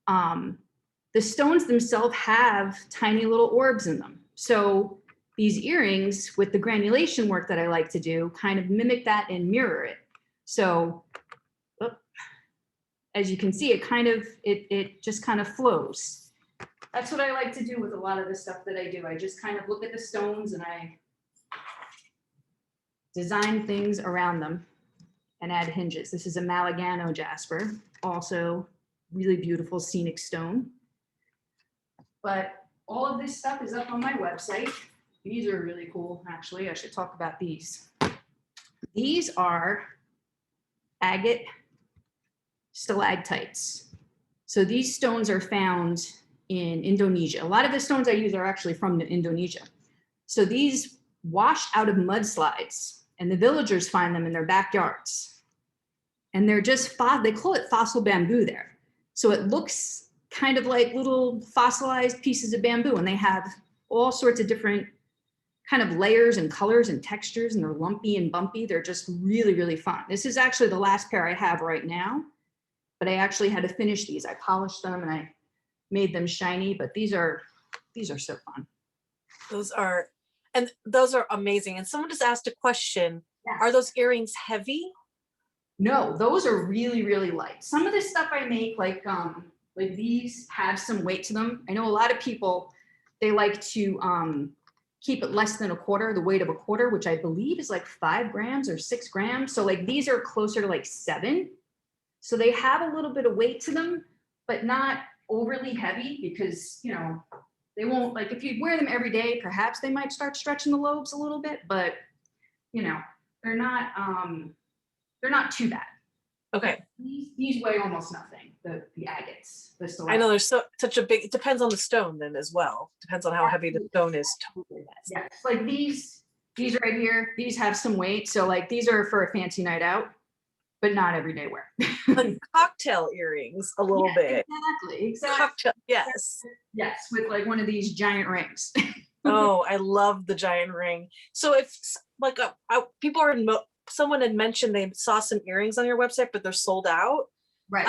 The stones themselves have tiny little orbs in them. So these earrings with the granulation work that I like to do kind of mimic that and mirror it. So as you can see, it just kind of flows. That's what I like to do with a lot of the stuff that I do. I just kind of look at the stones and I design things around them and add hinges. This is a Malagano jasper, also really beautiful scenic stone. But all of this stuff is up on my website. These are really cool, actually. I should talk about these. These are agate stalactites. So these stones are found in Indonesia. A lot of the stones I use are actually from Indonesia. So these wash out of mudslides, and the villagers find them in their backyards. And they're just, they call it fossil bamboo there. So it looks kind of like little fossilized pieces of bamboo, and they have all sorts of different kind of layers and colors and textures, and they're lumpy and bumpy. They're just really, really fun. This is actually the last pair I have right now, but I actually had to finish these. I polished them and I made them shiny, but these are so fun. Those are amazing. And someone just asked a question. Yeah. Are those earrings heavy? No, those are really, really light. Some of the stuff I make, like these, have some weight to them. I know a lot of people, they like to keep it less than a quarter, the weight of a quarter, which I believe is like 5 grams or 6 grams. So like these are closer to like 7. So they have a little bit of weight to them, but not overly heavy, because, you know, they won't, like, if you wear them every day, perhaps they might start stretching the lobes a little bit, but, you know, they're not too bad. Okay. These weigh almost nothing, the agates. I know there's such a big, it depends on the stone then as well. Depends on how heavy the stone is. Totally. Yes, like these right here, these have some weight. So like these are for a fancy night out, but not everyday wear. Like cocktail earrings a little bit. Exactly. Cocktail, yes. Yes, with like one of these giant rings. Oh, I love the giant ring. So if like people are someone had mentioned they saw some earrings on your website, but they're sold out. Right.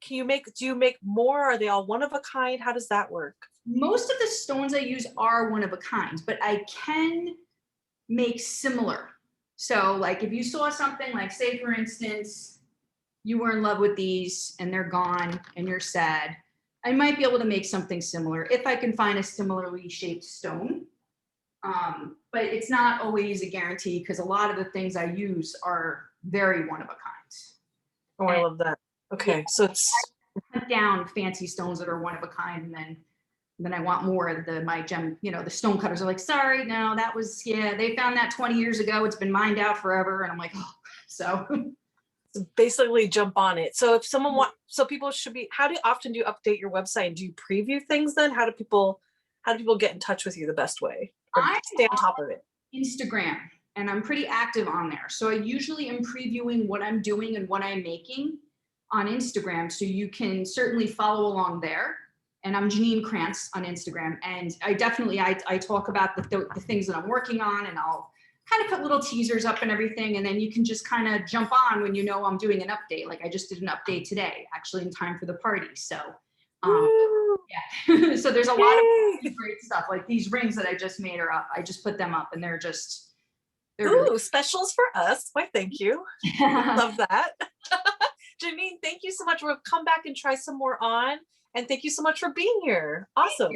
Do you make more? Are they all one of a kind? How does that work? Most of the stones I use are one of a kind, but I can make similar. So like if you saw something like, say for instance, you were in love with these and they're gone and you're sad, I might be able to make something similar if I can find a similarly shaped stone. But it's not always a guarantee because a lot of the things I use are very one of a kind. Oh, I love that. Okay, yeah, so it's hunt down fancy stones that are one of a kind, and then I want more of my gem, the stone cutters are like, sorry, no, that was, they found that 20 years ago. It's been mined out forever. And I'm like, oh, so. Basically jump on it. So if someone people should be, how often do you update your website? Do you preview things then? How do people get in touch with you the best way? Or stay on top of it? Instagram, and I'm pretty active on there. So I usually am previewing what I'm doing and what I'm making on Instagram. So you can certainly follow along there. And I'm Janine Krantz on Instagram. And I definitely, I talk about the things that I'm working on, and I'll kind of put little teasers up and everything. And then you can just kind of jump on when you know I'm doing an update. Like I just did an update today, actually in time for the party. So yeah, so there's a lot of great stuff. Like these rings that I just made are up. I just put them up and they're really specials for us. Why, thank you. Love that. Janine, thank you so much. We'll come back and try some more on. And thank you so much for being here. Awesome.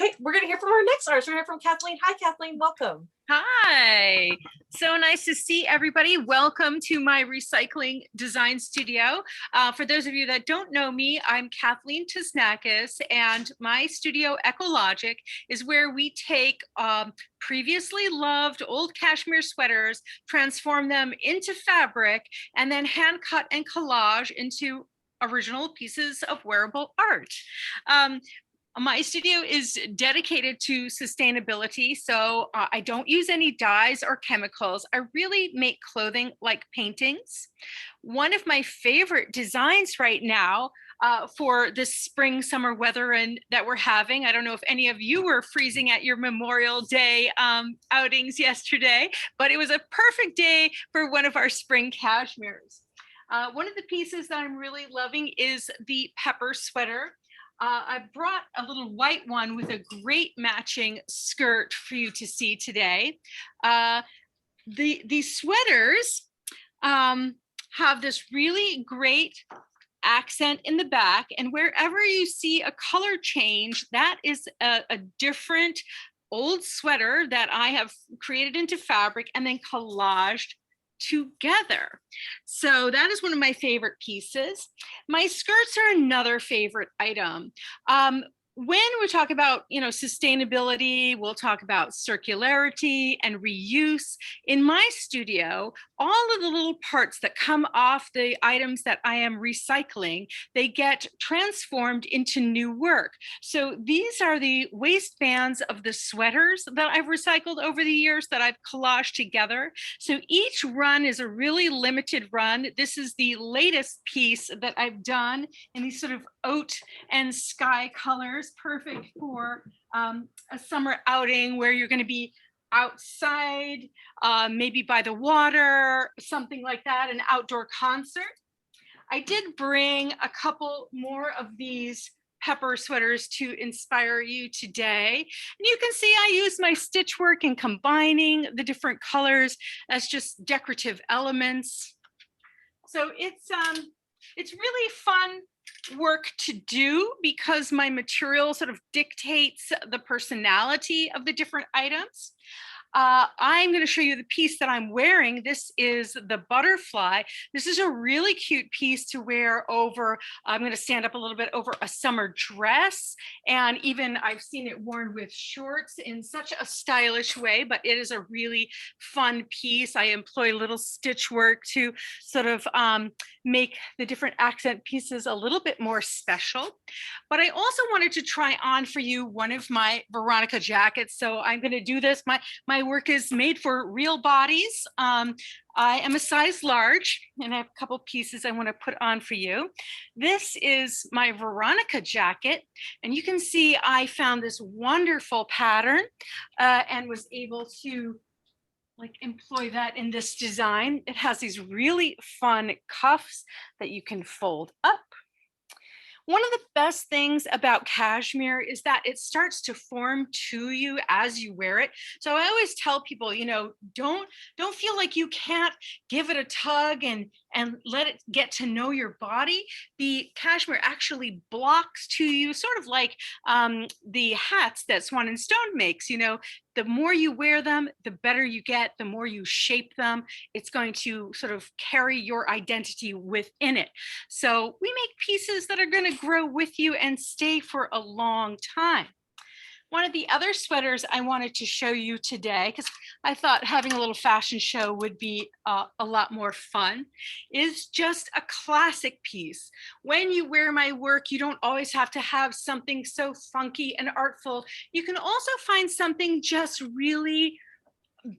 Okay, we're going to hear from our next artist. We're going to hear from Kathleen. Hi, Kathleen. Welcome. Hi. So nice to see everybody. Welcome to my recycling design studio. For those of you that don't know me, I'm Kathleen Tesnakis, and my studio, Ekologic, is where we take previously loved old cashmere sweaters, transform them into fabric, and then hand cut and collage into original pieces of wearable art. My studio is dedicated to sustainability, so I don't use any dyes or chemicals. I really make clothing like paintings. One of my favorite designs right now for this spring, summer weather and that we're having, I don't know if any of you were freezing at your Memorial Day outings yesterday, but it was a perfect day for one of our spring cashmeres. One of the pieces that I'm really loving is the pepper sweater. I brought a little white one with a great matching skirt for you to see today. These sweaters have this really great accent in the back, and wherever you see a color change, that is a different old sweater that I have created into fabric and then collaged together. So that is one of my favorite pieces. My skirts are another favorite item. When we talk about, sustainability, we'll talk about circularity and reuse. In my studio, all of the little parts that come off the items that I am recycling, they get transformed into new work. So these are the waistbands of the sweaters that I've recycled over the years that I've collaged together. So each run is a really limited run. This is the latest piece that I've done in these sort of oat and sky colors, perfect for a summer outing where you're going to be outside, maybe by the water, something like that, an outdoor concert. I did bring a couple more of these pepper sweaters to inspire you today. And you can see I use my stitch work in combining the different colors as just decorative elements. So it's really fun work to do because my material sort of dictates the personality of the different items. I'm going to show you the piece that I'm wearing. This is the butterfly. This is a really cute piece to wear over, I'm going to stand up a little bit, over a summer dress. And even I've seen it worn with shorts in such a stylish way, but it is a really fun piece. I employ little stitch work to sort of make the different accent pieces a little bit more special. But I also wanted to try on for you one of my Veronica jackets. So I'm going to do this. My my work is made for real bodies. I am a size large, and I have a couple pieces I want to put on for you. This is my Veronica jacket, and you can see I found this wonderful pattern and was able to employ that in this design. It has these really fun cuffs that you can fold up. One of the best things about cashmere is that it starts to form to you as you wear it. So I always tell people, don't feel like you can't give it a tug and let it get to know your body. The cashmere actually blocks to you, sort of like the hats that Swan&Stone makes. The more you wear them, the better you get, the more you shape them. It's going to sort of carry your identity within it. So we make pieces that are going to grow with you and stay for a long time. One of the other sweaters I wanted to show you today, because I thought having a little fashion show would be a lot more fun, is just a classic piece. When you wear my work, you don't always have to have something so funky and artful. You can also find something just really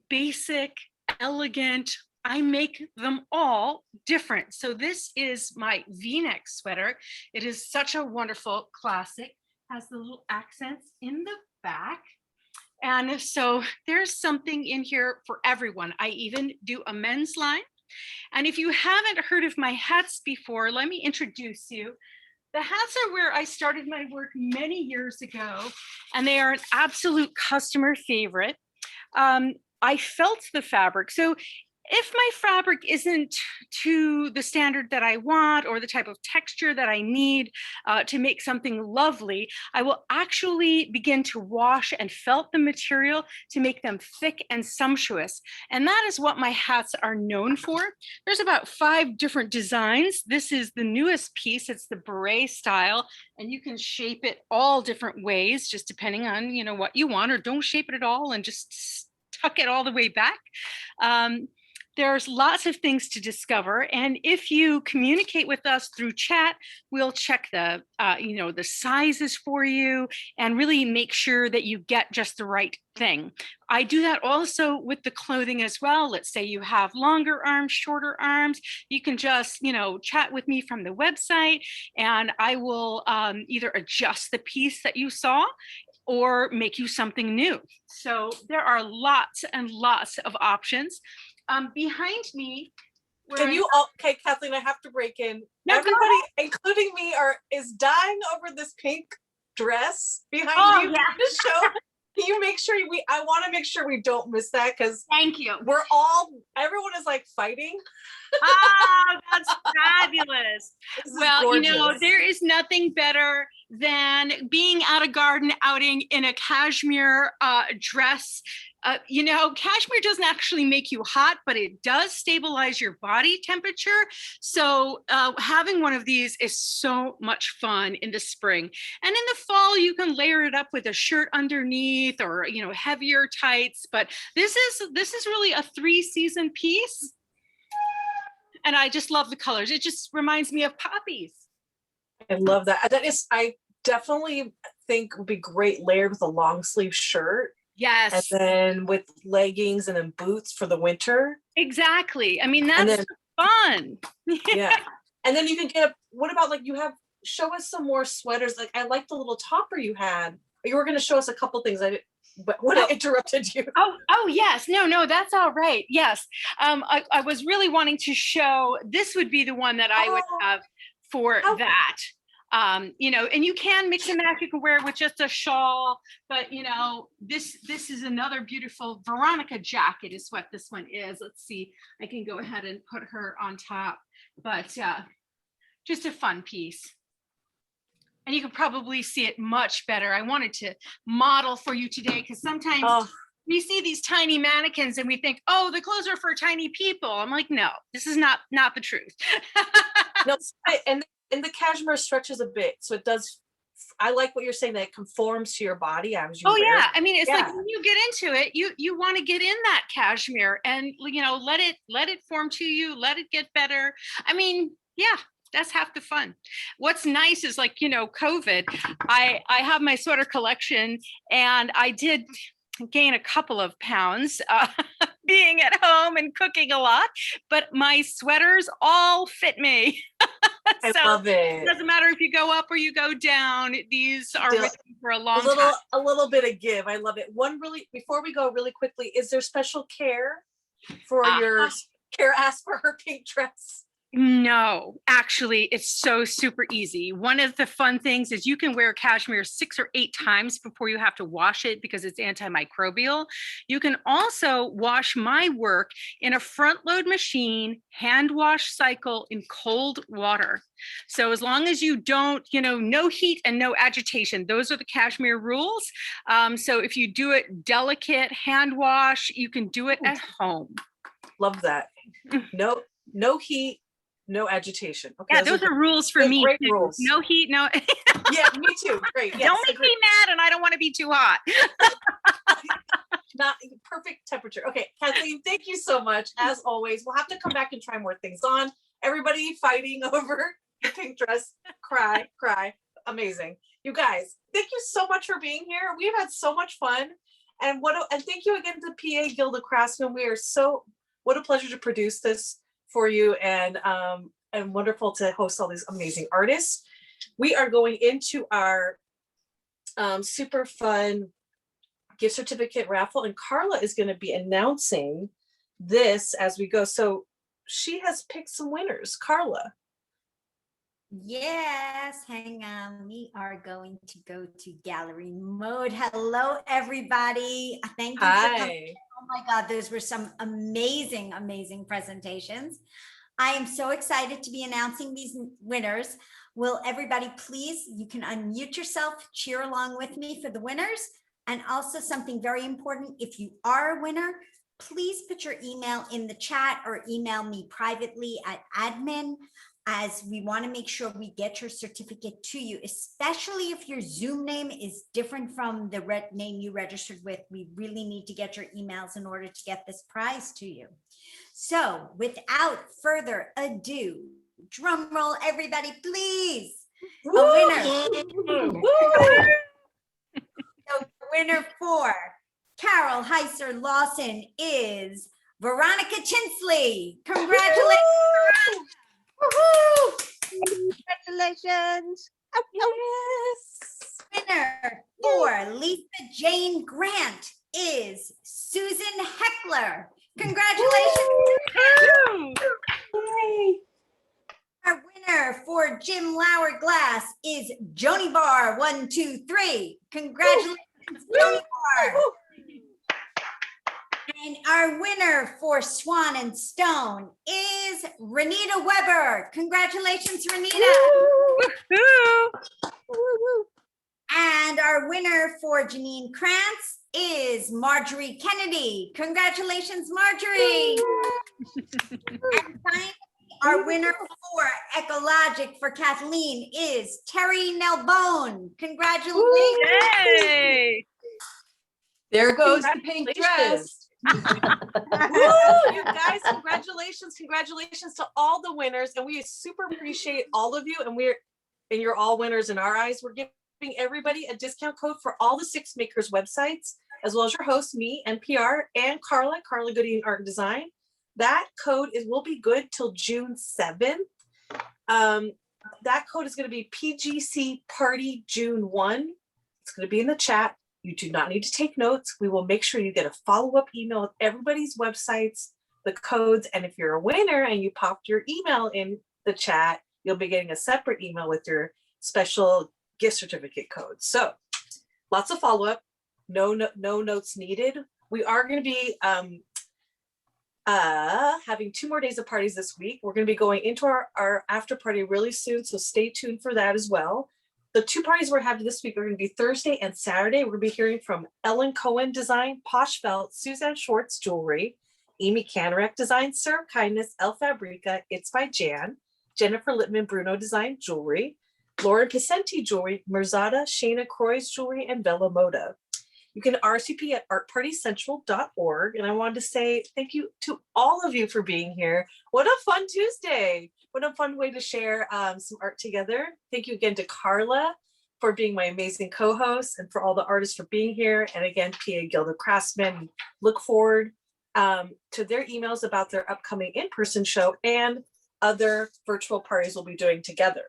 basic, elegant. I make them all different. So this is my V-neck sweater. It is such a wonderful classic. Has the little accents in the back. And so there's something in here for everyone. I even do a men's line. And if you haven't heard of my hats before, let me introduce you. The hats are where I started my work many years ago, and they are an absolute customer favorite. I felt the fabric. So if my fabric isn't to the standard that I want or the type of texture that I need to make something lovely, I will actually begin to wash and felt the material to make them thick and sumptuous. And that is what my hats are known for. There's about 5 different designs. This is the newest piece. It's the beret style, and you can shape it all different ways, just depending on what you want, or don't shape it at all and just tuck it all the way back. There's lots of things to discover, and if you communicate with us through chat, we'll check the the sizes for you and really make sure that you get just the right thing. I do that also with the clothing as well. Let's say you have longer arms, shorter arms. You can just chat with me from the website, and I will either adjust the piece that you saw or make you something new. So there are lots and lots of options. Behind me, okay, Kathleen, I have to break in. No, everybody, including me, is dying over this pink dress behind you. Yeah. The show. Can you make sure I want to make sure we don't miss that, because Thank you. Everyone is fighting. Oh, that's fabulous. Well, gorgeous. there is nothing better than being at a garden outing in a cashmere dress. Cashmere doesn't actually make you hot, but it does stabilize your body temperature. So having one of these is so much fun in the spring. And in the fall, you can layer it up with a shirt underneath or, heavier tights. But this is really a 3-season piece. And I just love the colors. It just reminds me of poppies. I love that. I definitely think would be great layered with a long sleeve shirt. Yes. And then with leggings and then boots for the winter. Exactly. I mean, that's fun. Yeah. And then you can what about show us some more sweaters. I like the little topper you had. You were going to show us a couple things. I interrupted you. Oh, yes. No, that's all right. Yes. I was really wanting to show, this would be the one that I would have for that. And you can mix and match. You can wear it with just a shawl, but this is another beautiful Veronica jacket is what this one is. Let's see, I can go ahead and put her on top, but just a fun piece. And you can probably see it much better. I wanted to model for you today because sometimes we see these tiny mannequins and we think, oh, the clothes are for tiny people. I'm like, no, this is not the truth. No, and the cashmere stretches a bit, so it does. I like what you're saying, that it conforms to your body as you wear yeah, it. I mean, it's like when you get into it, you want to get in that cashmere and let it form to you, let it get better. I mean, yeah. That's half the fun. What's nice is COVID, I have my sweater collection, and I did gain a couple of pounds being at home and cooking a lot, but my sweaters all fit me. I So love it it. doesn't matter if you go up or you go down. These are Still, with me for a long a time. little bit of give. I love it. Before we go really quickly, is there special care for your Kara asked for her pink dress? No, actually, it's so super easy. One of the fun things is you can wear cashmere 6 or 8 times before you have to wash it because it's antimicrobial. You can also wash my work in a front load machine, hand wash cycle in cold water. So as long as you don't, no heat and no agitation, those are the cashmere rules. So if you do it delicate hand wash, you can do it at home. Love that. No heat, no agitation. Okay, Yeah, those are rules for me. Great too. rules. No heat, no. Yeah, me too. Great. Yes, Don't make me mad, and I don't want to be too hot. Not perfect temperature. Okay, Kathleen, thank you so much. As always, we'll have to come back and try more things on. Everybody fighting over the pink dress. Cry. Amazing. You guys, thank you so much for being here. We've had so much fun. And thank you again to PA Guild of Craftsmen. What a pleasure to produce this for you, and wonderful to host all these amazing artists. We are going into our super fun gift certificate raffle, and Karla is going to be announcing this as we go. So she has picked some winners. Karla. Yes, hang on. We are going to go to gallery mode. Hello, everybody. Thank you for coming. Oh my God, those were some amazing, amazing presentations. I am so excited to be announcing these winners. Will everybody please, you can unmute yourself, cheer along with me for the winners. And also something very important, if you are a winner, please put your email in the chat or email me privately at admin, as we want to make sure we get your certificate to you, especially if your Zoom name is different from the name you registered with. We really need to get your emails in order to get this prize to you. So without further ado, drum roll, everybody, please. Woo! A winner. So the winner for Carol Heisler-Lawson is Veronica Chinsley. Congratulations, Veronica. Woohoo! Congratulations. Yes. Winner for Lisa Jane Grant is Susan Heckler. Congratulations. Yay. Our winner for Jim Loewer Glass is Joni Barr 123. Congratulations, Joni Barr. And our winner for Swan&Stone is Renita Weber. Congratulations, Renita. And our winner for Janine Krantz is Marjorie Kennedy. Congratulations, Marjorie. And finally, our winner for ekologic for Kathleen is Terry Nelbone. Congratulations. Yay! There goes the pink dress. Woo, you guys, congratulations to all the winners, and we super appreciate all of you, and you're all winners in our eyes. We're giving everybody a discount code for all the 6 makers websites, as well as your host, me, MPR, and Karla Gudeon Art and Design. That code will be good till June 7th. That code is going to be PGC Party June 1. It's going to be in the chat. You do not need to take notes. We will make sure you get a follow-up email with everybody's websites, the codes, and if you're a winner and you popped your email in the chat, you'll be getting a separate email with your special gift certificate code. So lots of follow-up, no notes needed. We are going to be having 2 more days of parties this week. We're going to be going into our after party really soon, so stay tuned for that as well. The 2 parties we're having this week are going to be Thursday and Saturday. We're going to be hearing from Ellen Cohen Design, Posh Felt, Suzanne Schwartz Jewelry, Amy Canarac Design, Serve Kindness, El Fabrica, It's by Jan, Jennifer Littman Bruno Design Jewelry, Lauren Picenti Jewelry, Merzada, Shayna Croy's Jewelry, and Bella Moda. You can RSVP at artpartycentral.org. And I wanted to say thank you to all of you for being here. What a fun Tuesday. What a fun way to share some art together. Thank you again to Karla for being my amazing co-host, and for all the artists for being here. And again, PA Guild of Craftsmen, look forward to their emails about their upcoming in-person show and other virtual parties we'll be doing together.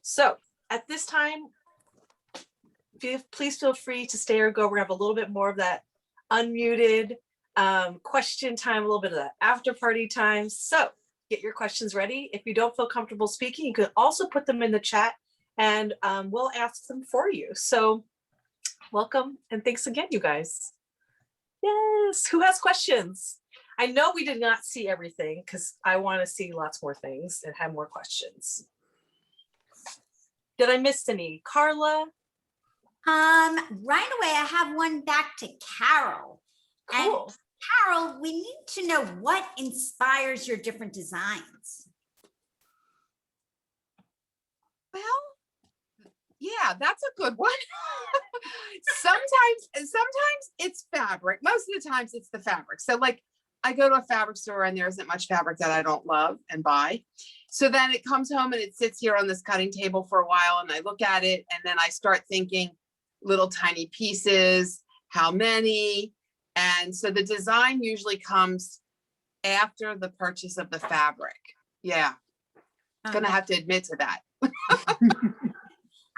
So at this time, please feel free to stay or go. We're gonna have a little bit more of that unmuted question time, a little bit of that after party time. So get your questions ready. If you don't feel comfortable speaking, you can also put them in the chat, and we'll ask them for you. So welcome, and thanks again, you guys. Yes, who has questions? I know we did not see everything because I want to see lots more things and have more questions. Did I miss any? Karla? Right away, I have one back to Carol. Cool. And Carol, we need to know what inspires your different designs. Well, yeah, that's a good one. Sometimes it's fabric. Most of the times it's the fabric. So like I go to a fabric store and there isn't much fabric that I don't love and buy. So then it comes home and it sits here on this cutting table for a while, and I look at it and then I start thinking little tiny pieces, how many? And so the design usually comes after the purchase of the fabric. Yeah, gonna have to admit to that.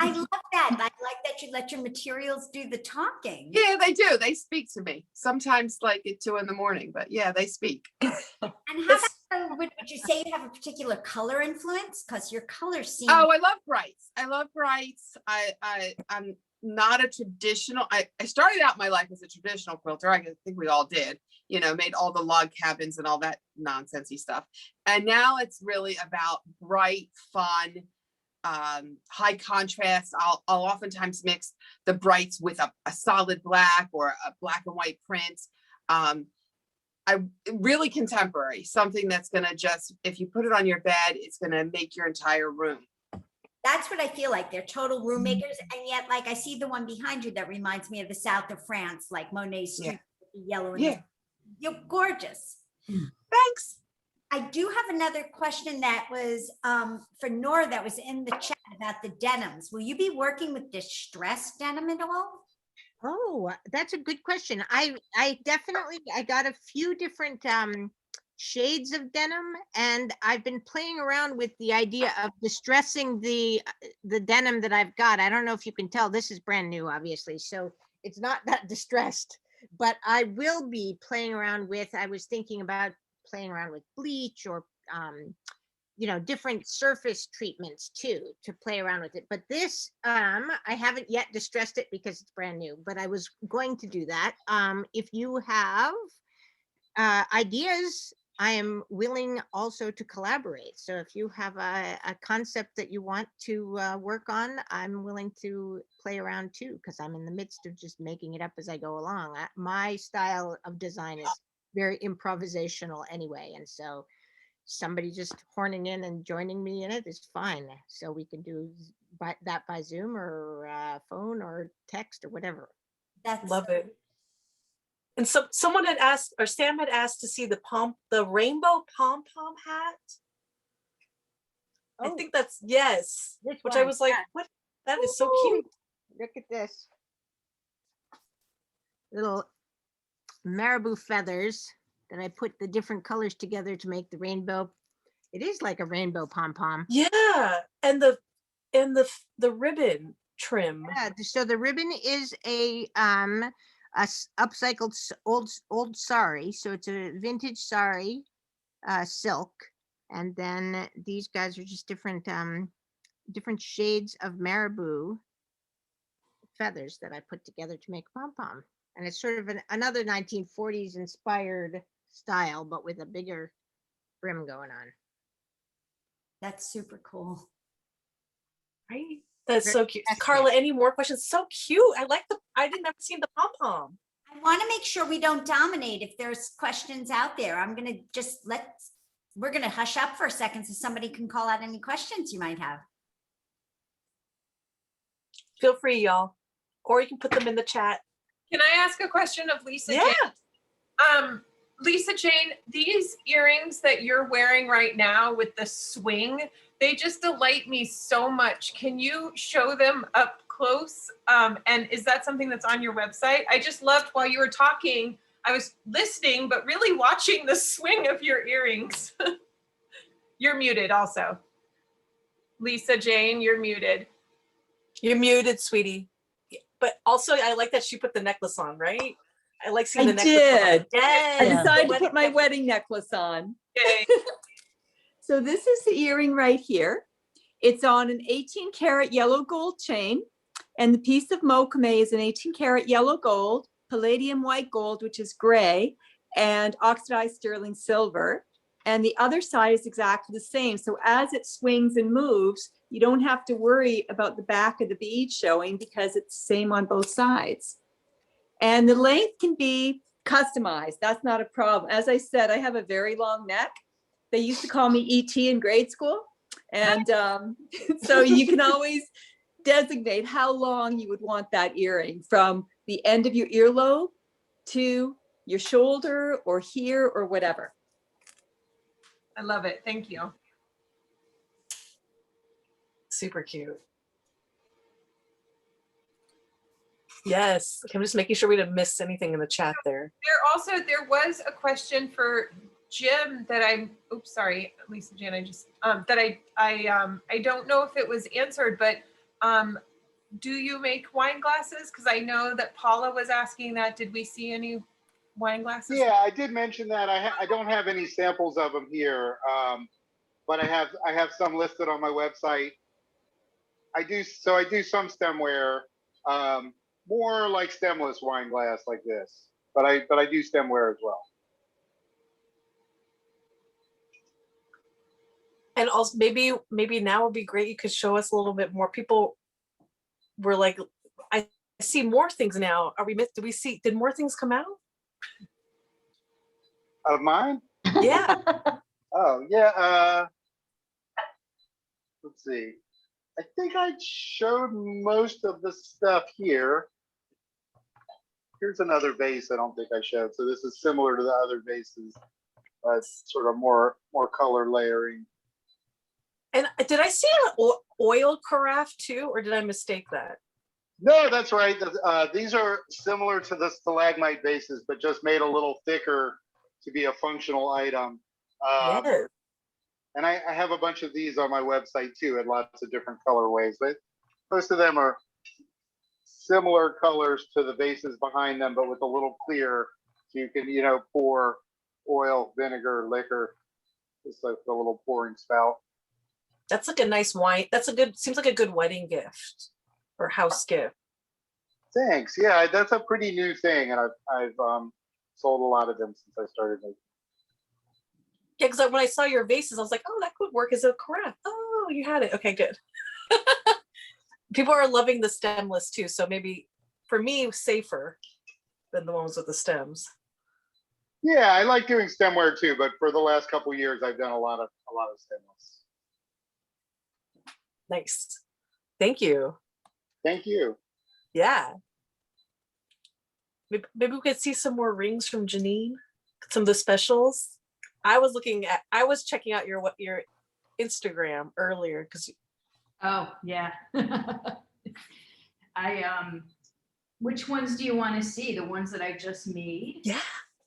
I love that. I like that you let your materials do the talking. Yeah, they do. They speak to me. Sometimes like at 2 a.m, but yeah, they speak. And how about, would you say you have a particular color influence? Because your colors seem. Oh, I love brights. I love brights. I'm not a traditional. I started out my life as a traditional quilter. I think we all did. You know, made all the log cabins and all that nonsensey stuff. And now it's really about bright, fun, high contrast. I'll oftentimes mix the brights with a solid black or a black and white print. I really contemporary, something that's gonna just, if you put it on your bed, it's gonna make your entire room. That's what I feel like. They're total room makers. And yet, like, I see the one behind you that reminds me of the south of France, like Monet's street, yellow. And you're gorgeous. Thanks. I do have another question that was for Nora that was in the chat about the denims. Will you be working with distressed denim at all? Oh, that's a good question. I definitely, I got a few different shades of denim, and I've been playing around with the idea of distressing the denim that I've got. I don't know if you can tell, this is brand new, obviously, so it's not that distressed, but I will be playing around with, I was thinking about playing around with bleach or you know, different surface treatments too, to play around with it. But this, I haven't yet distressed it because it's brand new, but I was going to do that. If you have ideas, I am willing also to collaborate. So if you have a concept that you want to work on, I'm willing to play around too, because I'm in the midst of just making it up as I go along. My style of design is very improvisational anyway. And so somebody just horning in and joining me in it is fine. So we can do that by Zoom or phone or text or whatever. Love it. And so someone had asked, or Sam had asked to see the rainbow pom-pom hat. I think that's, yes, which I was like, what? That is so cute. Look at this. Little marabou feathers that I put the different colors together to make the rainbow. It is like a rainbow pom-pom. Yeah, and the ribbon trim. Yeah, so the ribbon is a upcycled old sari, so it's a vintage sari silk, and then these guys are just different shades of marabou feathers that I put together to make pom-pom. And it's sort of another 1940s inspired style, but with a bigger brim going on. That's super cool. Right? That's so cute. Karla, any more questions? So cute. I didn't ever seen the pom-pom. I want to make sure we don't dominate. If there's questions out there, I'm going to just we're going to hush up for a second so somebody can call out any questions you might have. Feel free, y'all. Or you can put them in the chat. Can I ask a question of Lisa Yeah. Jane? Lisa Jane, these earrings that you're wearing right now with the swing, they just delight me so much. Can you show them up close? And is that something that's on your website? I just loved while you were talking, I was listening, but really watching the swing of your earrings. You're muted also. Lisa Jane, you're muted. You're muted, sweetie. But also, I like that she put the necklace on, right? I like seeing the I necklace. did. Yes. I the decided to wedding put my necklace. wedding necklace on. Yay. So this is the earring right here. It's on an 18 karat yellow gold chain. And the piece of mokume is an 18 karat yellow gold, palladium white gold, which is gray, and oxidized sterling silver. And the other side is exactly the same. So as it swings and moves, you don't have to worry about the back of the bead showing because it's the same on both sides. And the length can be customized. That's not a problem. As I said, I have a very long neck. They used to call me ET in grade school. And so you can always designate how long you would want that earring, from the end of your earlobe to your shoulder or here or whatever. I love it. Thank you. Super cute. Yes. Okay, I'm just making sure we didn't miss anything in the chat there. There was a question for Jim that oops, sorry, Lisa Jane, I don't know if it was answered, but do you make wine glasses? Because I know that Paula was asking that. Did we see any wine glasses? Yeah, I did mention that. I don't have any samples of them here, but I have some listed on my website. I do some stemware, more like stemless wine glass like this, but I do stemware as well. And also maybe now would be great. You could show us a little bit more. People were like, I see more things now. Did more things come out? Of mine? Yeah. Oh, yeah. Let's see. I think I showed most of the stuff here. Here's another vase I don't think I showed. So this is similar to the other vases, sort of more color layering. And did I see an oil carafe too, or did I mistake that? No, that's right. These are similar to the stalagmite vases, but just made a little thicker to be a functional item. Yes. And I have a bunch of these on my website too, in lots of different colorways, but most of them are similar colors to the vases behind them, but with a little clear, so you can, pour oil, vinegar, liquor, just like the little pouring spout. That's like a nice wine. Seems like a good wedding gift or house gift. Thanks. Yeah, that's a pretty new thing, and I've sold a lot of them since I started making. Yeah, because when I saw your vases, I was like, oh, that could work as a carafe. Oh, you had it. Okay, good. People are loving the stemless too, so maybe for me, safer than the ones with the stems. Yeah, I like doing stemware too, but for the last couple of years, I've done a lot of stemless. Nice. Thank you. Thank you. Yeah. Maybe we could see some more rings from Janine, some of the specials. I was checking out your Instagram earlier because. Oh yeah. Which ones do you want to see? The ones that I just made? Yeah,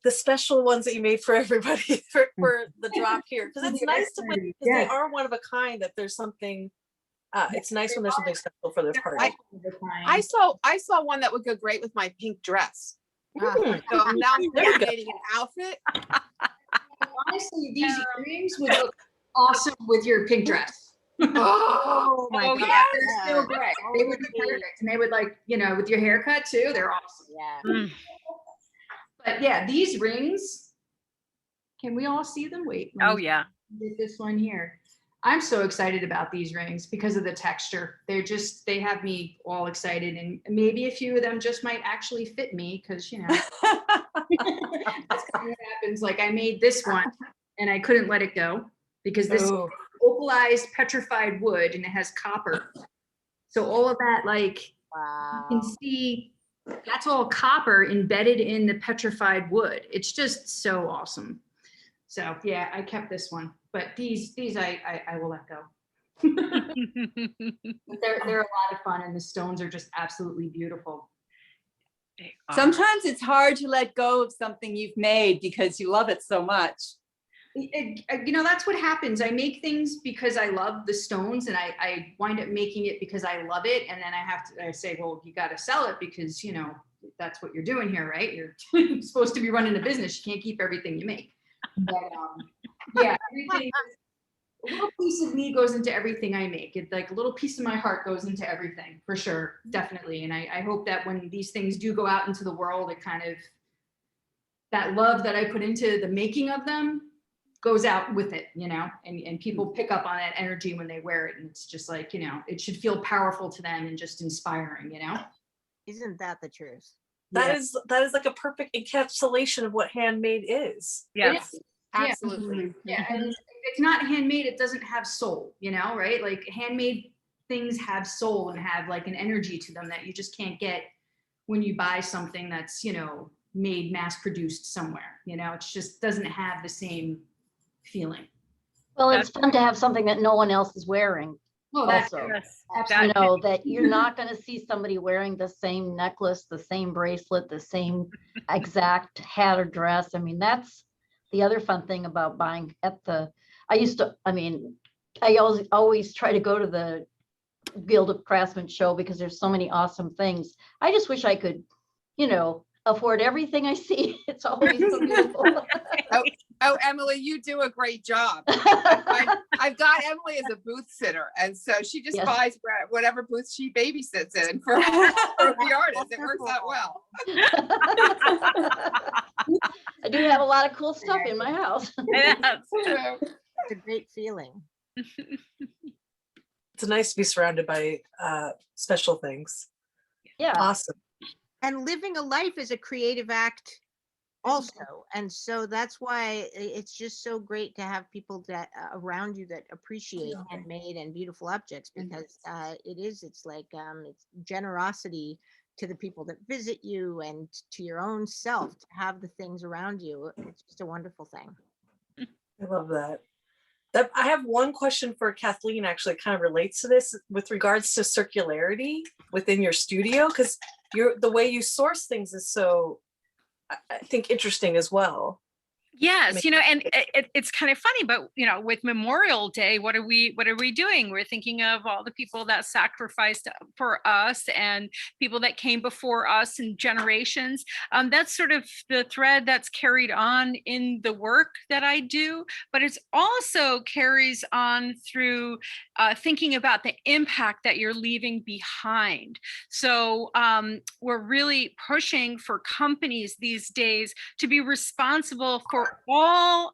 the special ones that you made for everybody for the drop here, because it's nice to win, because they are one of a kind. That there's something. It's nice when there's something special for their party. I saw one that would go great with my pink dress. So now I'm coordinating an outfit. Honestly, these earrings would look awesome with your pink dress. Oh my God. Yeah, they're so great. They would be perfect, and they would with your haircut too. They're awesome. Yeah. But yeah, these rings. Can we all see them? Wait. Oh yeah. This one here. I'm so excited about these rings because of the texture. They have me all excited, and maybe a few of them just might actually fit me because, that's kind of what happens. Like I made this one and I couldn't let it go because this is opalized petrified wood and it has copper. So all of that, you can see that's all copper embedded in the petrified wood. It's just so awesome. So yeah, I kept this one. But these I will let go. They're a lot of fun, and the stones are just absolutely beautiful. Sometimes it's hard to let go of something you've made because you love it so much. That's what happens. I make things because I love the stones, and I wind up making it because I love it. And then I say, well, you got to sell it because, that's what you're doing here, right? You're supposed to be running a business. You can't keep everything you make. But yeah, everything, a little piece of me goes into everything I make. It's like a little piece of my heart goes into everything, for sure, definitely. And I hope that when these things do go out into the world, it kind of, that love that I put into the making of them goes out with it, and people pick up on that energy when they wear it. And it's just like, it should feel powerful to them and just inspiring, Isn't that the truth? That is like a perfect encapsulation of what handmade is. Yes, Yeah. absolutely. Yeah, and if it's not handmade, it doesn't have soul, right? Like handmade things have soul and have like an energy to them that you just can't get when you buy something that's, made mass produced somewhere, it just doesn't have the same feeling. Well, it's fun to have something that no one else is wearing. Well, that's Also, absolutely. that you're not going to see somebody wearing the same necklace, the same bracelet, the same exact hat or dress. I mean, that's the other fun thing about buying at I always try to go to the Guild of Craftsmen show because there's so many awesome things. I just wish I could, afford everything I see. It's always so beautiful. Oh, Emily, you do a great job. I've got Emily as a booth sitter, and so she just Yes. buys whatever booth she babysits in for the artist. It works out well. I do have a lot of cool stuff in my house. It's a great feeling. It's nice to be surrounded by special things. Yeah. Awesome. And living a life is a creative act also. And so that's why it's just so great to have people that around you that appreciate handmade and beautiful objects, because it's like it's generosity to the people that visit you and to your own self to have the things around you. It's just a wonderful thing. I love that. I have one question for Kathleen, actually, kind of relates to this with regards to circularity within your studio, because the way you source things is so, I think, interesting as well. Yes, and it's kind of funny, but with Memorial Day, what are we doing? We're thinking of all the people that sacrificed for us and people that came before us and generations. That's sort of the thread that's carried on in the work that I do, but it's also carries on through thinking about the impact that you're leaving behind. So we're really pushing for companies these days to be responsible for all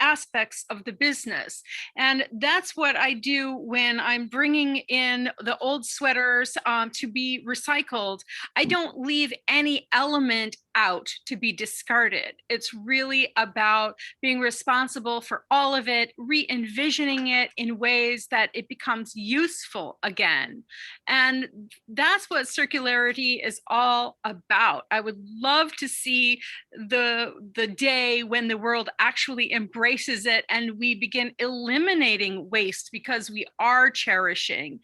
aspects of the business. And that's what I do when I'm bringing in the old sweaters to be recycled. I don't leave any element out to be discarded. It's really about being responsible for all of it, re-envisioning it in ways that it becomes useful again. And that's what circularity is all about. I would love to see the day when the world actually embraces it and we begin eliminating waste because we are cherishing.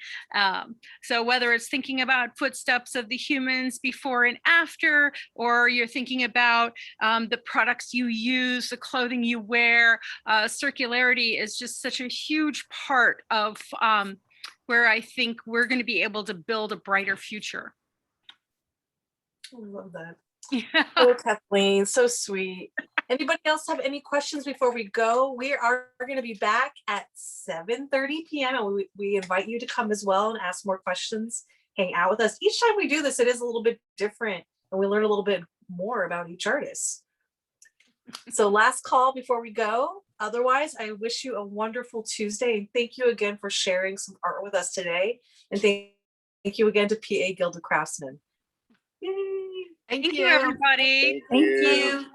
So whether it's thinking about footsteps of the humans before and after, or you're thinking about the products you use, the clothing you wear, circularity is just such a huge part of where I think we're going to be able to build a brighter future. I love that. Yeah. Oh, Kathleen, so sweet. Anybody else have any questions before we go? We are going to be back at 7:30 p.m. and we invite you to come as well and ask more questions, hang out with us. Each time we do this, it is a little bit different and we learn a little bit more about each artist. So last call before we go. Otherwise, I wish you a wonderful Tuesday. And thank you again for sharing some art with us today. And thank you again to PA Guild of Craftsmen. Yay. Thank you, everybody. Thank Thank you.